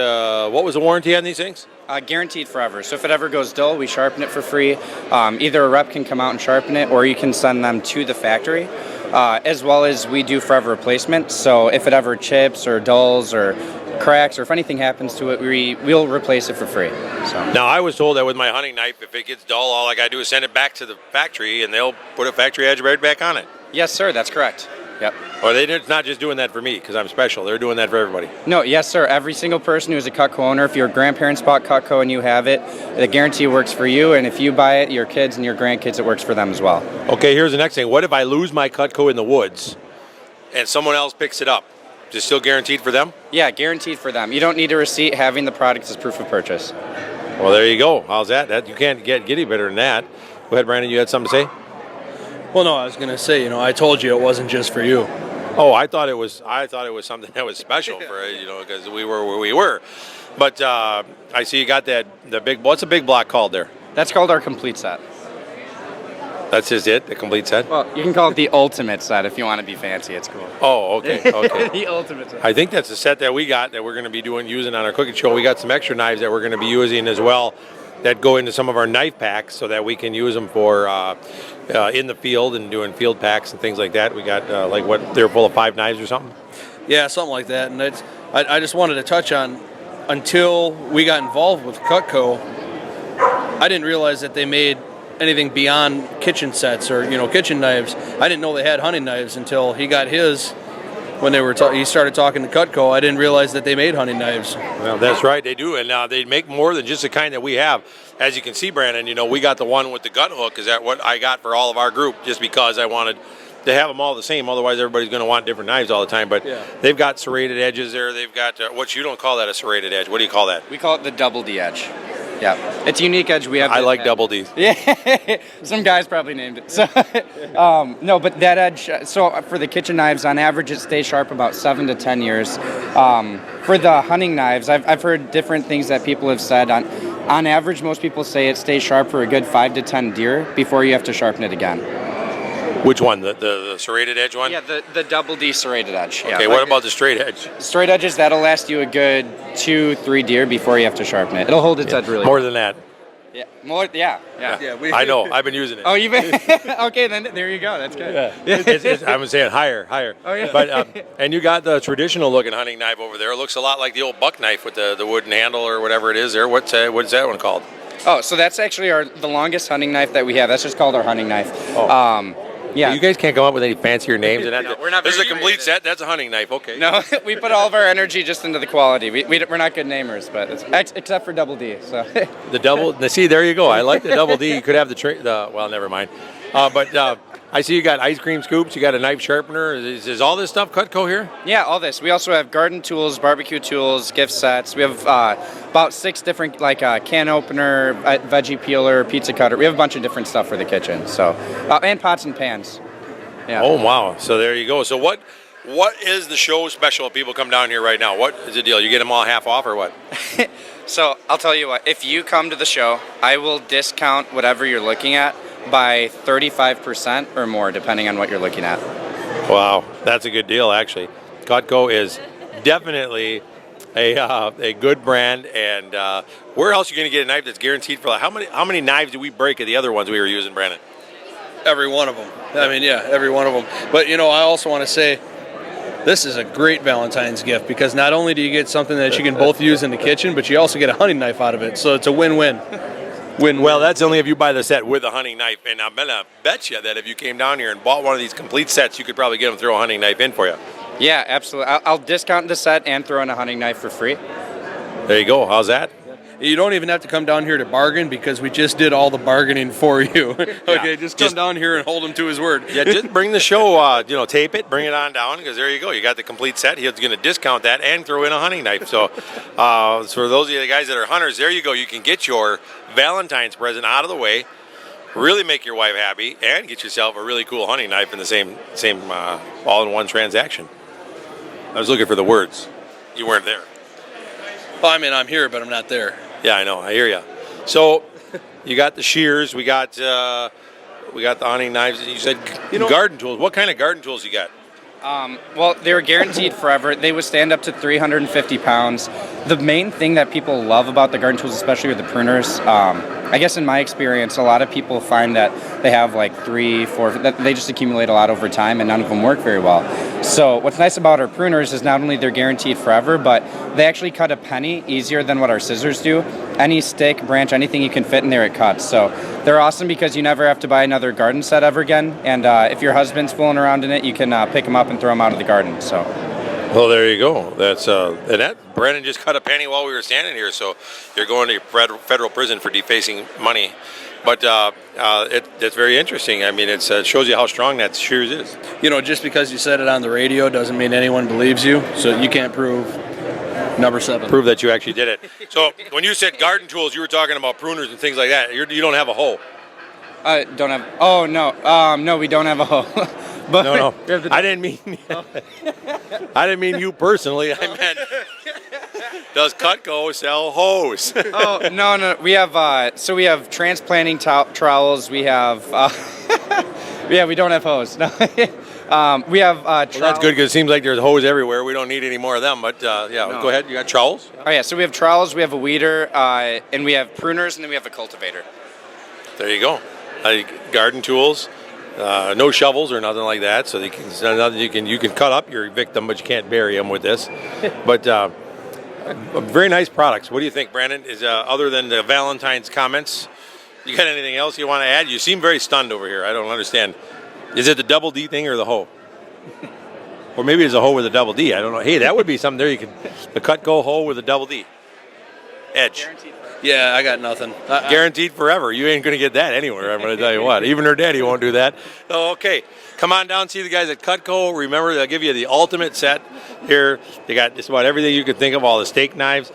what was the warranty on these things? Guaranteed forever. So if it ever goes dull, we sharpen it for free. Either a rep can come out and sharpen it, or you can send them to the factory, as well as we do forever replacement. So if it ever chips or dulls or cracks, or if anything happens to it, we'll replace it for free. So. Now, I was told that with my hunting knife, if it gets dull, all I got to do is send it back to the factory, and they'll put a factory edge right back on it. Yes, sir. That's correct. Yep. Or they're not just doing that for me because I'm special. They're doing that for everybody. No, yes, sir. Every single person who's a Cutco owner, if your grandparents bought Cutco and you have it, the guarantee works for you. And if you buy it, your kids and your grandkids, it works for them as well. Okay, here's the next thing. What if I lose my Cutco in the woods and someone else picks it up? Is it still guaranteed for them? Yeah, guaranteed for them. You don't need a receipt. Having the product as proof of purchase. Well, there you go. How's that? You can't get any better than that. Go ahead, Brandon. You had something to say? Well, no, I was going to say, I told you it wasn't just for you. Oh, I thought it was something that was special for because we were where we were. But I see you got the big. What's a big block called there? That's called our complete set. That's just it, the complete set? Well, you can call it the ultimate set if you want to be fancy. It's cool. Oh, okay. The ultimate set. I think that's the set that we got that we're going to be using on our cooking show. We got some extra knives that we're going to be using as well that go into some of our knife packs so that we can use them for in the field and doing field packs and things like that. We got they're full of 5 knives or something? Yeah, something like that. And I just wanted to touch on, until we got involved with Cutco, I didn't realize that they made anything beyond kitchen sets or kitchen knives. I didn't know they had hunting knives until he got his, when he started talking to Cutco, I didn't realize that they made hunting knives. Well, that's right, they do, and they make more than just the kind that we have. As you can see, Brandon, we got the one with the gut hook. Is that what I got for all of our group? Just because I wanted to have them all the same. Otherwise, everybody's going to want different knives all the time. But they've got serrated edges there. They've got what you don't call that a serrated edge. What do you call that? We call it the double D edge. Yeah, it's a unique edge we have. I like double D's. Yeah, some guys probably named it. So, no, but that edge. So for the kitchen knives, on average, it stays sharp about 7 to 10 years. For the hunting knives, I've heard different things that people have said. On average, most people say it stays sharp for a good 5 to 10 deer before you have to sharpen it again. Which one? The serrated edge one? Yeah, the double D serrated edge. Okay, what about the straight edge? Straight edges, that'll last you a good 2-3 deer before you have to sharpen it. It'll hold its edge really more than that. Yeah, more. Yeah. I know. I've been using it. Oh, you've been? Okay, then there you go. That's good. Yeah. I'm saying higher. Oh, yeah. But and you got the traditional looking hunting knife over there. It looks a lot like the old buck knife with the wooden handle or whatever it is there. What's that one called? Oh, so that's actually the longest hunting knife that we have. That's just called our hunting knife. Oh. Yeah. You guys can't come up with any fancier names than that. No, we're not. This is a complete set. That's a hunting knife. Okay. No, we put all of our energy just into the quality. We're not good namers, but except for double D. So. The double. See, there you go. I like the double D. You could have well, never mind. But I see you got ice cream scoops. You got a knife sharpener. Is all this stuff Cutco here? Yeah, all this. We also have garden tools, barbecue tools, gift sets. We have about 6 different, can opener, veggie peeler, pizza cutter. We have a bunch of different stuff for the kitchen. So, and pots and pans. Yeah. Oh wow! So there you go. So what is the show special if people come down here right now? What is the deal? You get them all half off or what? So I'll tell you what. If you come to the show, I will discount whatever you're looking at by 35% or more, depending on what you're looking at. Wow, that's a good deal, actually. Cutco is definitely a good brand, and where else are you going to get a knife that's guaranteed for how many knives do we break at the other ones we were using, Brandon? Every one of them. I mean, yeah, every one of them. But, I also want to say this is a great Valentine's gift because not only do you get something that you can both use in the kitchen, but you also get a hunting knife out of it. So it's a win-win. Well, that's only if you buy the set with a hunting knife. And I'm going to bet you that if you came down here and bought one of these complete sets, you could probably get them to throw a hunting knife in for you. Yeah, absolutely. I'll discount the set and throw in a hunting knife for free. There you go. How's that? You don't even have to come down here to bargain because we just did all the bargaining for you. Okay, just come down here and hold him to his word. Yeah, just bring the show, tape it, bring it on down because there you go. You got the complete set. He's going to discount that and throw in a hunting knife. So for those of you guys that are hunters, there you go. You can get your Valentine's present out of the way, really make your wife happy, and get yourself a really cool hunting knife in the same all-in-one transaction. I was looking for the words. You weren't there. Well, I mean, I'm here, but I'm not there. Yeah, I know. I hear you. So, you got the shears. We got the hunting knives. You said garden tools. What kind of garden tools you got? Well, they were guaranteed forever. They would stand up to 350 pounds. The main thing that people love about the garden tools, especially with the pruners, I guess in my experience, a lot of people find that they have 3, 4, that they just accumulate a lot over time and none of them work very well. So what's nice about our pruners is not only they're guaranteed forever, but they actually cut a penny easier than what our scissors do. Any stick, branch, anything you can fit in there, it cuts. So they're awesome because you never have to buy another garden set ever again. And if your husband's fooling around in it, you can pick them up and throw them out of the garden. So. Well, there you go. That's Brandon just cut a penny while we were standing here, so you're going to federal prison for defacing money. But it's very interesting. I mean, it shows you how strong that shears is. Just because you said it on the radio doesn't mean anyone believes you, so you can't prove number 7. Prove that you actually did it. So when you said garden tools, you were talking about pruners and things like that. You don't have a hoe. Don't have. Oh no. No, we don't have a hoe. But no. I didn't mean you personally. I meant, does Cutco sell hoes? Oh no. We have transplanting trowels. We have. We don't have hose. No. We have. Well, that's good because it seems like there's hose everywhere. We don't need any more of them. But no. Go ahead. You got trowels? Oh yeah. So we have trowels. We have a weeder, and we have pruners, and then we have a cultivator. There you go. Garden tools. No shovels or nothing like that, so you can cut up your victim, but you can't bury them with this. But very nice products. What do you think, Brandon? Is other than the Valentine's comments, you got anything else you want to add? You seem very stunned over here. I don't understand. Is it the double D thing or the hoe? Or maybe it's a hoe with a double D. I don't know. Hey, that would be something there. You could the Cutco hoe with a double D. Edge. Yeah, I got nothing. Guaranteed forever. You ain't going to get that anywhere, I'm going to tell you what. Even her daddy won't do that. Oh, okay. Come on down, see the guys at Cutco. Remember, they'll give you the ultimate set here. They got just about everything you can think of, all the steak knives,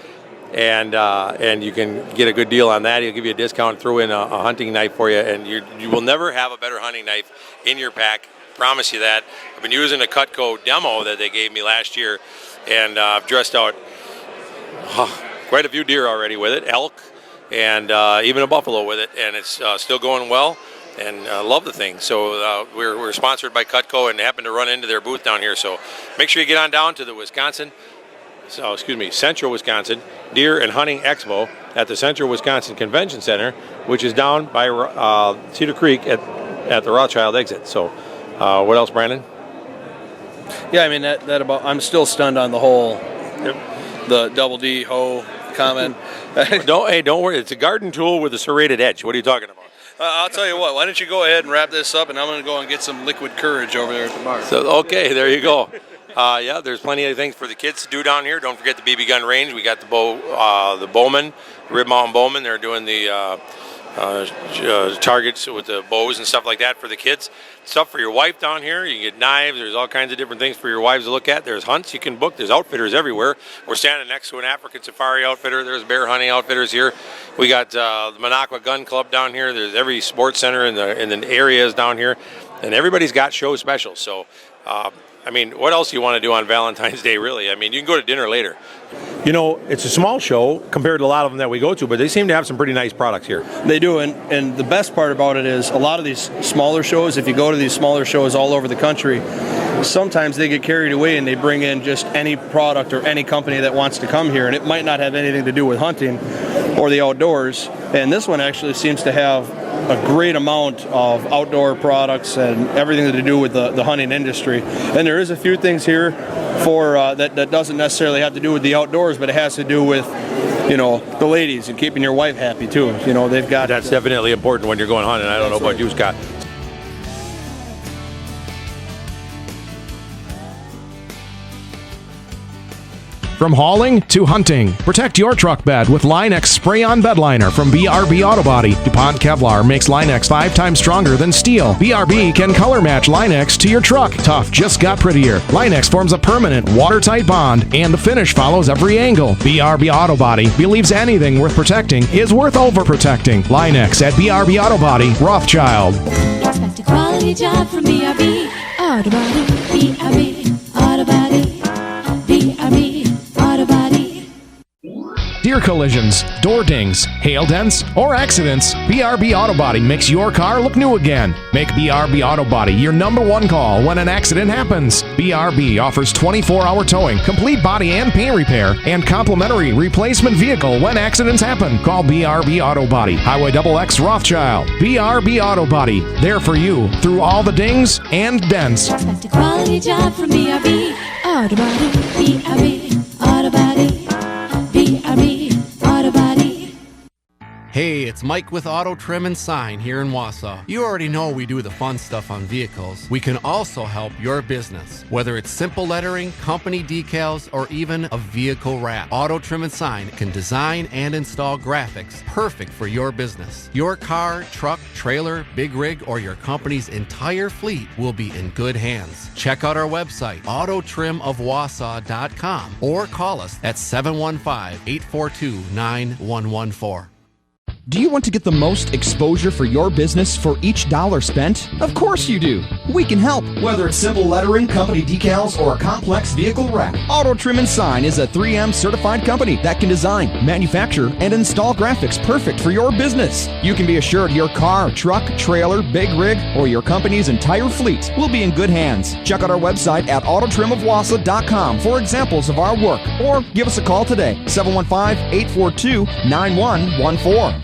and you can get a good deal on that. He'll give you a discount, throw in a hunting knife for you, and you will never have a better hunting knife in your pack. Promise you that. I've been using a Cutco demo that they gave me last year, and I've dressed out quite a few deer already with it, elk, and even a buffalo with it, and it's still going well, and love the thing. So we're sponsored by Cutco and happen to run into their booth down here. So make sure you get on down to the Central Wisconsin Deer and Hunting Expo at the Central Wisconsin Convention Center, which is down by Cedar Creek at the Rothschild exit. So what else, Brandon? Yeah, I mean that about. I'm still stunned on the whole the double D hoe comment. Don't worry. It's a garden tool with a serrated edge. What are you talking about? I'll tell you what. Why don't you go ahead and wrap this up, and I'm going to go and get some liquid courage over there at the bar. So okay, there you go. Yeah, there's plenty of things for the kids to do down here. Don't forget the BB gun range. We got the Bowman, Rib Mountain Bowman. They're doing the targets with the bows and stuff like that for the kids. Stuff for your wife down here. You can get knives. There's all kinds of different things for your wives to look at. There's hunts you can book. There's outfitters everywhere. We're standing next to an African safari outfitter. There's bear hunting outfitters here. We got the Minocqua Gun Club down here. There's every sports center in the areas down here, and everybody's got show specials. So I mean, what else do you want to do on Valentine's Day, really? I mean, you can go to dinner later. You know, it's a small show compared to a lot of them that we go to, but they seem to have some pretty nice products here. They do, and the best part about it is a lot of these smaller shows, if you go to these smaller shows all over the country, sometimes they get carried away and they bring in just any product or any company that wants to come here, and it might not have anything to do with hunting or the outdoors. And this one actually seems to have a great amount of outdoor products and everything to do with the hunting industry. And there is a few things here for that doesn't necessarily have to do with the outdoors, but it has to do with, you know, the ladies and keeping your wife happy too. You know, they've got... That's definitely important when you're going hunting. I don't know about you, Scott. From hauling to hunting, protect your truck bed with Line-X Spray-On Bed Liner from BRB Auto Body. DuPont Kevlar makes Line-X 5 times stronger than steel. BRB can color match Line-X to your truck. Tough just got prettier. Line-X forms a permanent, watertight bond, and the finish follows every angle. BRB Auto Body believes anything worth protecting is worth overprotecting. Line-X at BRB Auto Body, Rothschild. Expect a quality job from BRB Auto Body. BRB Auto Body. BRB Auto Body. Deer collisions, door dings, hail dents, or accidents, BRB Auto Body makes your car look new again. Make BRB Auto Body your #1 call when an accident happens. BRB offers 24-hour towing, complete body and paint repair, and complimentary replacement vehicle when accidents happen. Call BRB Auto Body, Highway XX Rothschild. BRB Auto Body, there for you through all the dings and dents. Expect a quality job from BRB Auto Body. BRB Auto Body. BRB Auto Body. Hey, it's Mike with Auto Trim and Sign here in Wausau. You already know we do the fun stuff on vehicles. We can also help your business, whether it's simple lettering, company decals, or even a vehicle wrap. Auto Trim and Sign can design and install graphics perfect for your business. Your car, truck, trailer, big rig, or your company's entire fleet will be in good hands. Check out our website, autotrimofwausau.com, or call us at 715-842-9114. Do you want to get the most exposure for your business for each dollar spent? Of course you do. We can help. Whether it's simple lettering, company decals, or a complex vehicle wrap, Auto Trim and Sign is a 3M certified company that can design, manufacture, and install graphics perfect for your business. You can be assured your car, truck, trailer, big rig, or your company's entire fleet will be in good hands. Check out our website at autotrimofwausau.com for examples of our work, or give us a call today, 715-842-9114.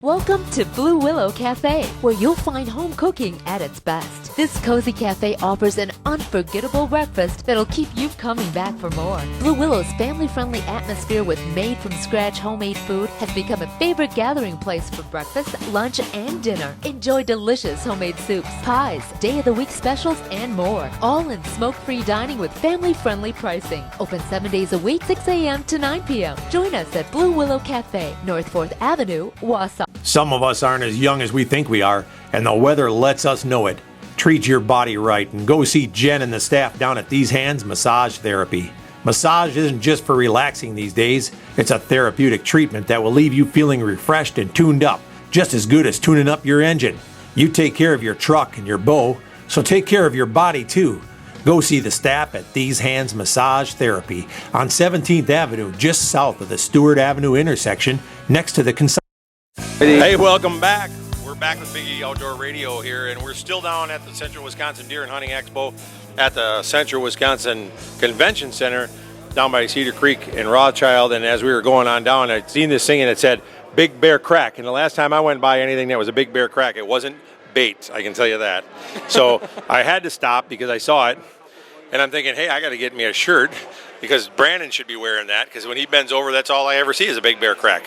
Welcome to Blue Willow Cafe, where you'll find home cooking at its best. This cozy cafe offers an unforgettable breakfast that'll keep you coming back for more. Blue Willow's family-friendly atmosphere with made-from-scratch homemade food has become a favorite gathering place for breakfast, lunch, and dinner. Enjoy delicious homemade soups, pies, day-of-the-week specials, and more. All in smoke-free dining with family-friendly pricing. Open 7 days a week, 6 a.m. to 9 p.m. Join us at Blue Willow Cafe, North 4th Avenue, Wausau. Some of us aren't as young as we think we are, and the weather lets us know it. Treat your body right and go see Jen and the staff down at These Hands Massage Therapy. Massage isn't just for relaxing these days. It's a therapeutic treatment that will leave you feeling refreshed and tuned up, just as good as tuning up your engine. You take care of your truck and your bow, so take care of your body too. Go see the staff at These Hands Massage Therapy on 17th Avenue, just south of the Stewart Avenue intersection, next to the Hey, welcome back. We're back with Big E Outdoor Radio here, and we're still down at the Central Wisconsin Deer and Hunting Expo at the Central Wisconsin Convention Center down by Cedar Creek in Rothschild. And as we were going on down, I'd seen this thing and it said Big Bear Crack. And the last time I went by anything that was a Big Bear Crack, it wasn't bait, I can tell you that. So I had to stop because I saw it, and I'm thinking, hey, I got to get me a shirt because Brandon should be wearing that, because when he bends over, that's all I ever see is a Big Bear Crack.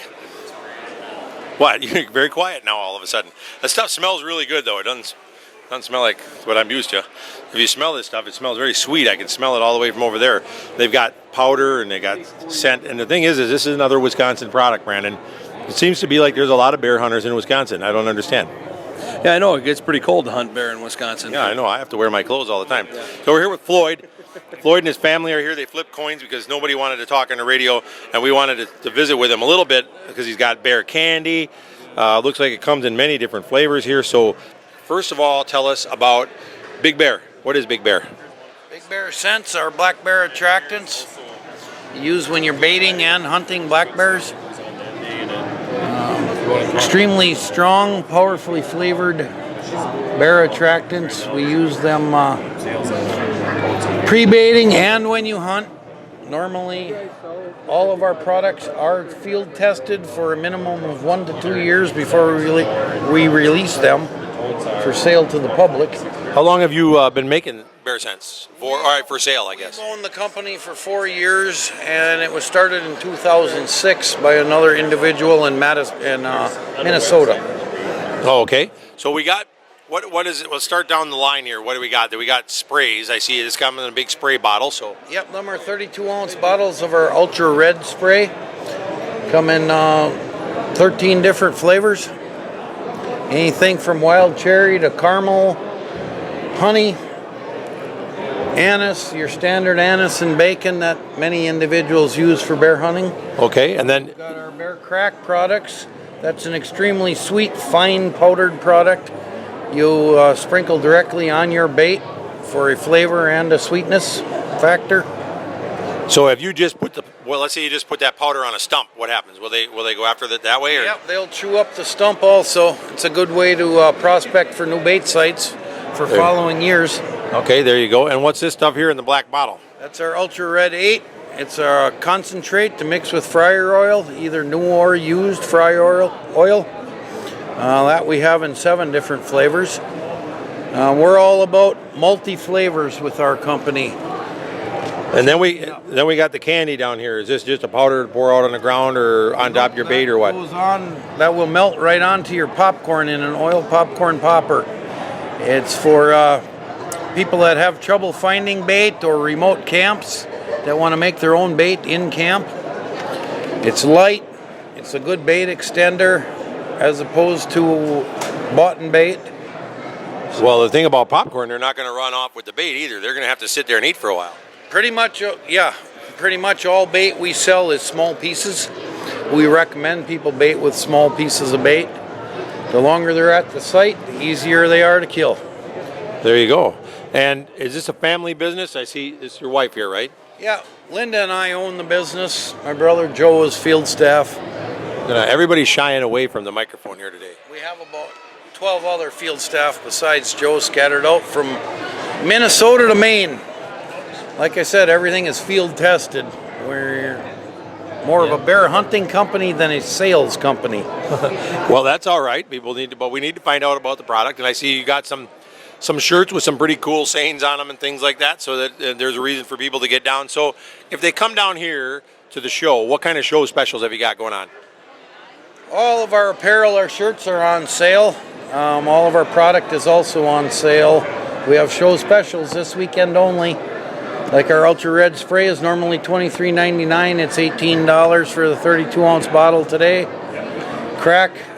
What? You're very quiet now all of a sudden. That stuff smells really good, though. It doesn't smell like what I'm used to. If you smell this stuff, it smells very sweet. I can smell it all the way from over there. They've got powder and they got scent. And the thing is this is another Wisconsin product, Brandon. It seems to be like there's a lot of bear hunters in Wisconsin. I don't understand. Yeah, I know. It gets pretty cold to hunt bear in Wisconsin. Yeah, I know. I have to wear my clothes all the time. Yeah. So we're here with Floyd. Floyd and his family are here. They flip coins because nobody wanted to talk on the radio, and we wanted to visit with him a little bit because he's got bear candy. Looks like it comes in many different flavors here. So first of all, tell us about Big Bear. What is Big Bear? Big Bear scents are black bear attractants used when you're baiting and hunting black bears. Extremely strong, powerfully flavored bear attractants. We use them pre-baiting and when you hunt. Normally, all of our products are field tested for a minimum of 1 to 2 years before we release them for sale to the public. How long have you been making bear scents? For sale, I guess. We've owned the company for 4 years, and it was started in 2006 by another individual in Minnesota. Oh, okay. So we got, what is it? Let's start down the line here. What do we got? We got sprays. I see it's coming in a big spray bottle. So. Yep, them are 32-ounce bottles of our Ultra Red spray. Come in 13 different flavors. Anything from wild cherry to caramel, honey, anise, your standard anise and bacon that many individuals use for bear hunting. Okay, and then we've got our Bear Crack products. That's an extremely sweet, fine powdered product. You sprinkle directly on your bait for a flavor and a sweetness factor. So if you just put let's say you just put that powder on a stump, what happens? Will they go after it that way? Or? Yep, they'll chew up the stump also. It's a good way to prospect for new bait sites for following years. Okay, there you go. And what's this stuff here in the black bottle? That's our Ultra Red 8. It's a concentrate to mix with fryer oil, either new or used fryer oil. That we have in 7 different flavors. We're all about multi-flavors with our company. And then we got the candy down here. Is this just a powder to pour out on the ground or on top of your bait or what? That will melt right onto your popcorn in an oil popcorn popper. It's for people that have trouble finding bait or remote camps that want to make their own bait in camp. It's light. It's a good bait extender as opposed to bought-in bait. Well, the thing about popcorn, they're not going to run off with the bait either. They're going to have to sit there and eat for a while. Pretty much, yeah. Pretty much all bait we sell is small pieces. We recommend people bait with small pieces of bait. The longer they're at the site, the easier they are to kill. There you go. And is this a family business? I see this is your wife here, right? Yeah, Linda and I own the business. My brother Joe is field staff. Everybody's shying away from the microphone here today. We have about 12 other field staff besides Joe scattered out from Minnesota to Maine. Like I said, everything is field tested. We're more of a bear hunting company than a sales company. Well, that's all right. But we need to find out about the product. And I see you got some some shirts with some pretty cool sayings on them and things like that, so that there's a reason for people to get down. So if they come down here to the show, what kind of show specials have you got going on? All of our apparel, our shirts are on sale. All of our product is also on sale. We have show specials this weekend only. Like our Ultra Red spray is normally $23.99. It's $18 for the 32-ounce bottle today.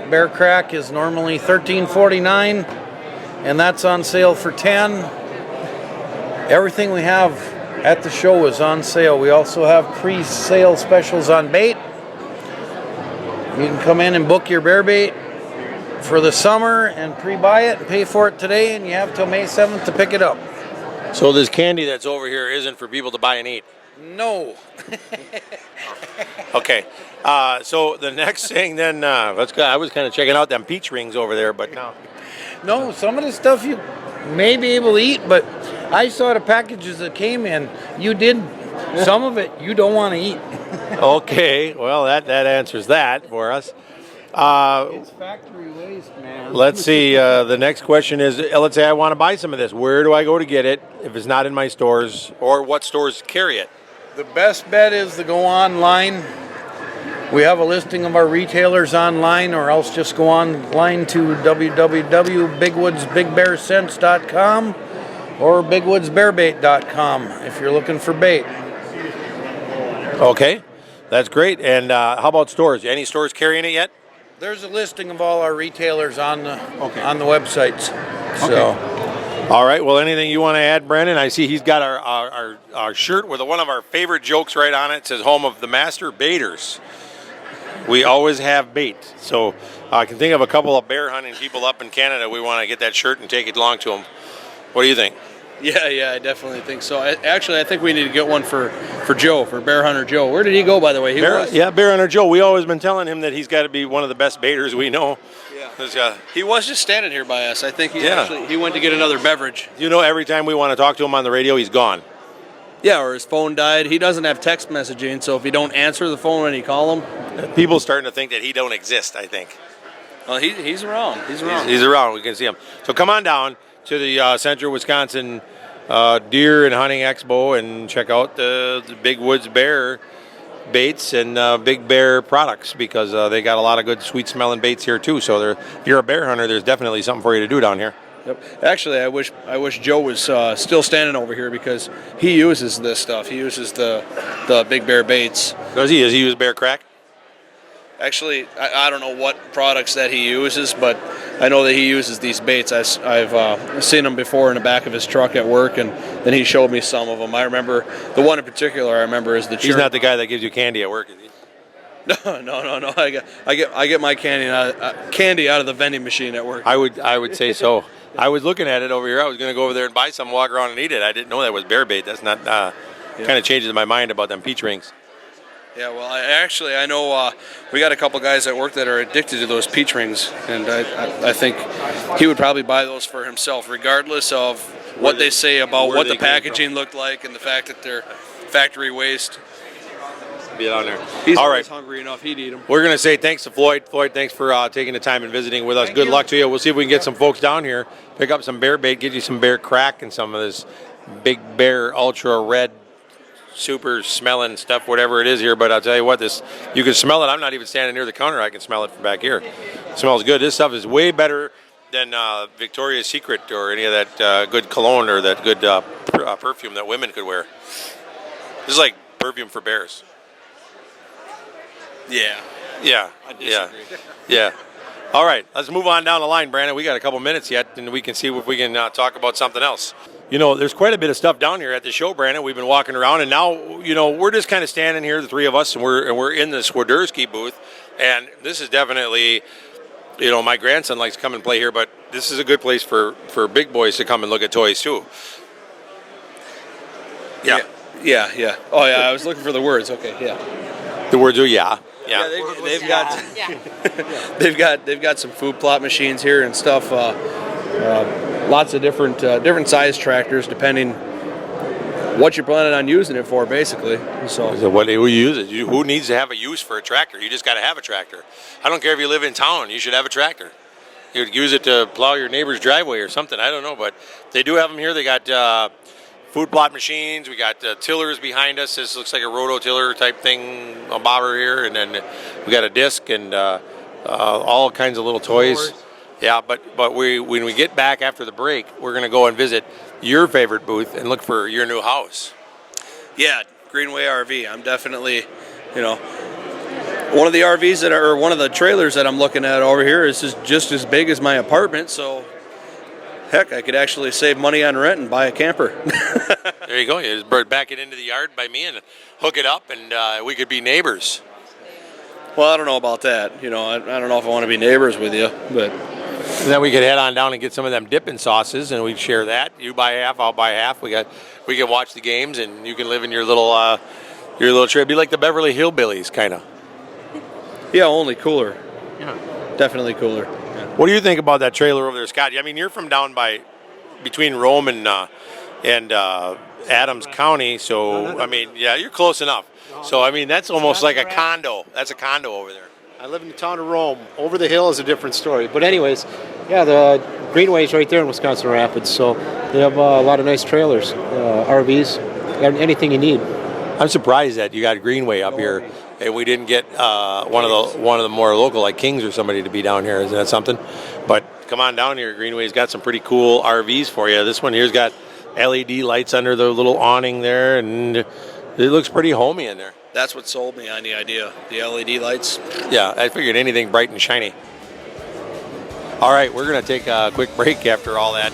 Bear Crack is normally $13.49, and that's on sale for $10. Everything we have at the show is on sale. We also have pre-sale specials on bait. You can come in and book your bear bait for the summer and pre-buy it and pay for it today, and you have till May 7th to pick it up. So this candy that's over here isn't for people to buy and eat? No. Okay. So the next thing then, let's go. I was kind of checking out them peach rings over there, but no. No, some of the stuff you may be able to eat, but I saw the packages that came in. You did some of it you don't want to eat. Okay, well that answers that for us. It's factory waste, man. Let's see. The next question is, let's say I want to buy some of this. Where do I go to get it if it's not in my stores, or what stores carry it? The best bet is to go online. We have a listing of our retailers online, or else just go online to www.bigwoodsbigbearsense.com or bigwoodsbearbait.com if you're looking for bait. Okay, that's great. And how about stores? Any stores carrying it yet? There's a listing of all our retailers on the websites. So. Okay. All right. Well, anything you want to add, Brandon? I see he's got our shirt with one of our favorite jokes right on it. It says "Home of the Master Baiters." We always have bait. So I can think of a couple of bear hunting people up in Canada. We want to get that shirt and take it along to them. What do you think? Yeah, I definitely think so. Actually, I think we need to get one for Joe, for Bear Hunter Joe. Where did he go, by the way? Bear Hunter Joe. We always been telling him that he's got to be one of the best baiters we know. Yeah. He was just standing here by us. I think he went to get another beverage. You know, every time we want to talk to him on the radio, he's gone. Yeah, or his phone died. He doesn't have text messaging, so if you don't answer the phone when you call him, people starting to think that he don't exist, I think. Well, he's around. He's around. He's around. We can see him. So come on down to the Central Wisconsin Deer and Hunting Expo and check out the Big Woods Bear baits and Big Bear products, because they got a lot of good sweet smelling baits here too. So if you're a bear hunter, there's definitely something for you to do down here. Yep. Actually, I wish Joe was still standing over here, because he uses this stuff. He uses the Big Bear baits. Does he? Does he use Bear Crack? Actually, I don't know what products that he uses, but I know that he uses these baits. I've seen them before in the back of his truck at work, and then he showed me some of them. I remember the one in particular. I remember is the. He's not the guy that gives you candy at work, is he? No. I get my candy out of the vending machine at work. I would say so. I was looking at it over here. I was going to go over there and buy some, walk around and eat it. I didn't know that was bear bait. That's not kind of changes my mind about them peach rings. Yeah, well, I know we got a couple guys at work that are addicted to those peach rings, and I think he would probably buy those for himself, regardless of what they say about what the packaging looked like and the fact that they're factory waste. Be down there. He's all always right. hungry enough, he'd eat them. We're going to say thanks to Floyd. Floyd, thanks for taking the time and visiting with us. Good luck to you. We'll see if we can get some folks down here, pick up some bear bait, get you some Bear Crack and some of this Big Bear Ultra Red super smelling stuff, whatever it is here. But I'll tell you what, you can smell it. I'm not even standing near the counter. I can smell it from back here. It smells good. This stuff is way better than Victoria's Secret or any of that good cologne or that good perfume that women could wear. This is like perfume for bears. Yeah. I disagree. Yeah. All right, let's move on down the line, Brandon. We got a couple minutes yet, and we can see if we can talk about something else. You know, there's quite a bit of stuff down here at the show, Brandon. We've been walking around, and now, you know, we're just kind of standing here, the three of us, and we're in the Swiderski booth. And this is definitely, you know, my grandson likes to come and play here, but this is a good place for big boys to come and look at toys too. Yeah. Oh yeah, I was looking for the words. Okay, yeah. The words are yeah. They've got some food plot machines here and stuff. Lots of different size tractors, depending what you're planning on using it for, basically. So what do you use it? Who needs to have a use for a tractor? You just got to have a tractor. I don't care if you live in town. You should have a tractor. You'd use it to plow your neighbor's driveway or something. I don't know, but they do have them here. They got food plot machines. We got tillers behind us. This looks like a rototiller type thing, a bobber here, and then we got a disc and all kinds of little toys. Yeah, but when we get back after the break, we're going to go and visit your favorite booth and look for your new house. Yeah, Greenway RV. I'm definitely, one of the RVs one of the trailers that I'm looking at over here is just as big as my apartment, so heck, I could actually save money on rent and buy a camper. There you go. You just back it into the yard by me and hook it up, and we could be neighbors. Well, I don't know about that. I don't know if I want to be neighbors with you, but... And then we could head on down and get some of them dipping sauces, and we'd share that. You buy half, I'll buy half. We can watch the games, and you can live in your little trip. Be like the Beverly Hillbillies, kind of. Yeah, only cooler. Yeah, definitely cooler. Yeah. What do you think about that trailer over there, Scott? I mean, you're from down between Rome and Adams County, so I mean, yeah, you're close enough. So I mean, that's almost like a condo. That's a condo over there. I live in the town of Rome. Over the hill is a different story. But anyways, yeah, the Greenway's right there in Wisconsin Rapids, so they have a lot of nice trailers, RVs, anything you need. I'm surprised that you got Greenway up here, and we didn't get one of the more local, like Kings or somebody, to be down here. Isn't that something? But come on down here. Greenway's got some pretty cool RVs for you. This one here's got LED lights under the little awning there, and it looks pretty homey in there. That's what sold me on the idea, the LED lights. Yeah, I figured anything bright and shiny. All right, we're going to take a quick break after all that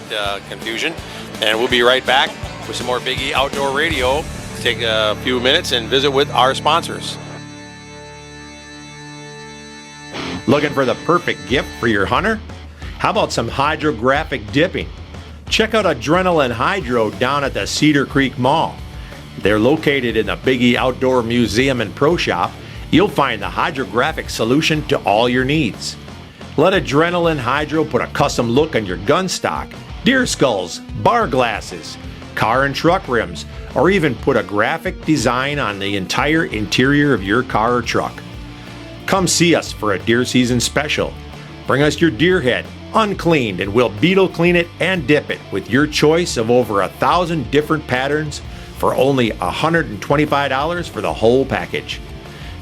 confusion, and we'll be right back with some more Big E Outdoor Radio. Take a few minutes and visit with our sponsors. Looking for the perfect gift for your hunter? How about some hydrographic dipping? Check out Adrenaline Hydro down at the Cedar Creek Mall. They're located in the Big E Outdoor Museum and Pro Shop. You'll find the hydrographic solution to all your needs. Let Adrenaline Hydro put a custom look on your gun stock, deer skulls, bar glasses, car and truck rims, or even put a graphic design on the entire interior of your car or truck. Come see us for a deer season special. Bring us your deer head, uncleaned, and we'll beetle clean it and dip it with your choice of over 1,000 different patterns for only $125 for the whole package.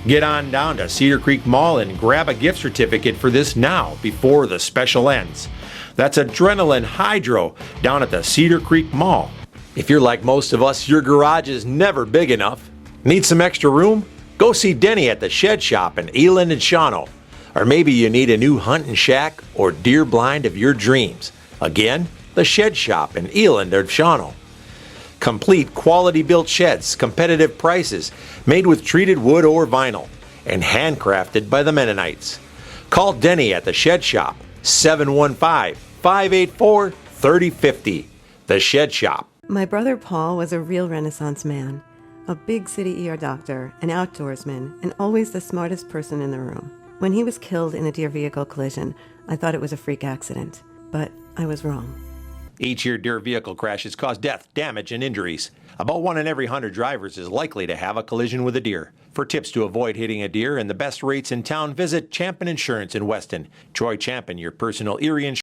Get on down to Cedar Creek Mall and grab a gift certificate for this now before the special ends. That's Adrenaline Hydro down at the Cedar Creek Mall. If you're like most of us, your garage is never big enough. Need some extra room? Go see Denny at the Shed Shop in Eland and Shawano. Or maybe you need a new hunting shack or deer blind of your dreams. Again, the Shed Shop in Eland or Shawano. Complete quality-built sheds, competitive prices, made with treated wood or vinyl, and handcrafted by the Mennonites. Call Denny at the Shed Shop, 715-584-3050. The Shed Shop. My brother Paul was a real Renaissance man, a big city ER doctor, an outdoorsman, and always the smartest person in the room. When he was killed in a deer vehicle collision, I thought it was a freak accident, but I was wrong. Each year, deer vehicle crashes cause death, damage, and injuries. About 1 in every 100 drivers is likely to have a collision with a deer. For tips to avoid hitting a deer and the best rates in town, visit Champion Insurance in Weston. Troy Champion, your personal Erie insurance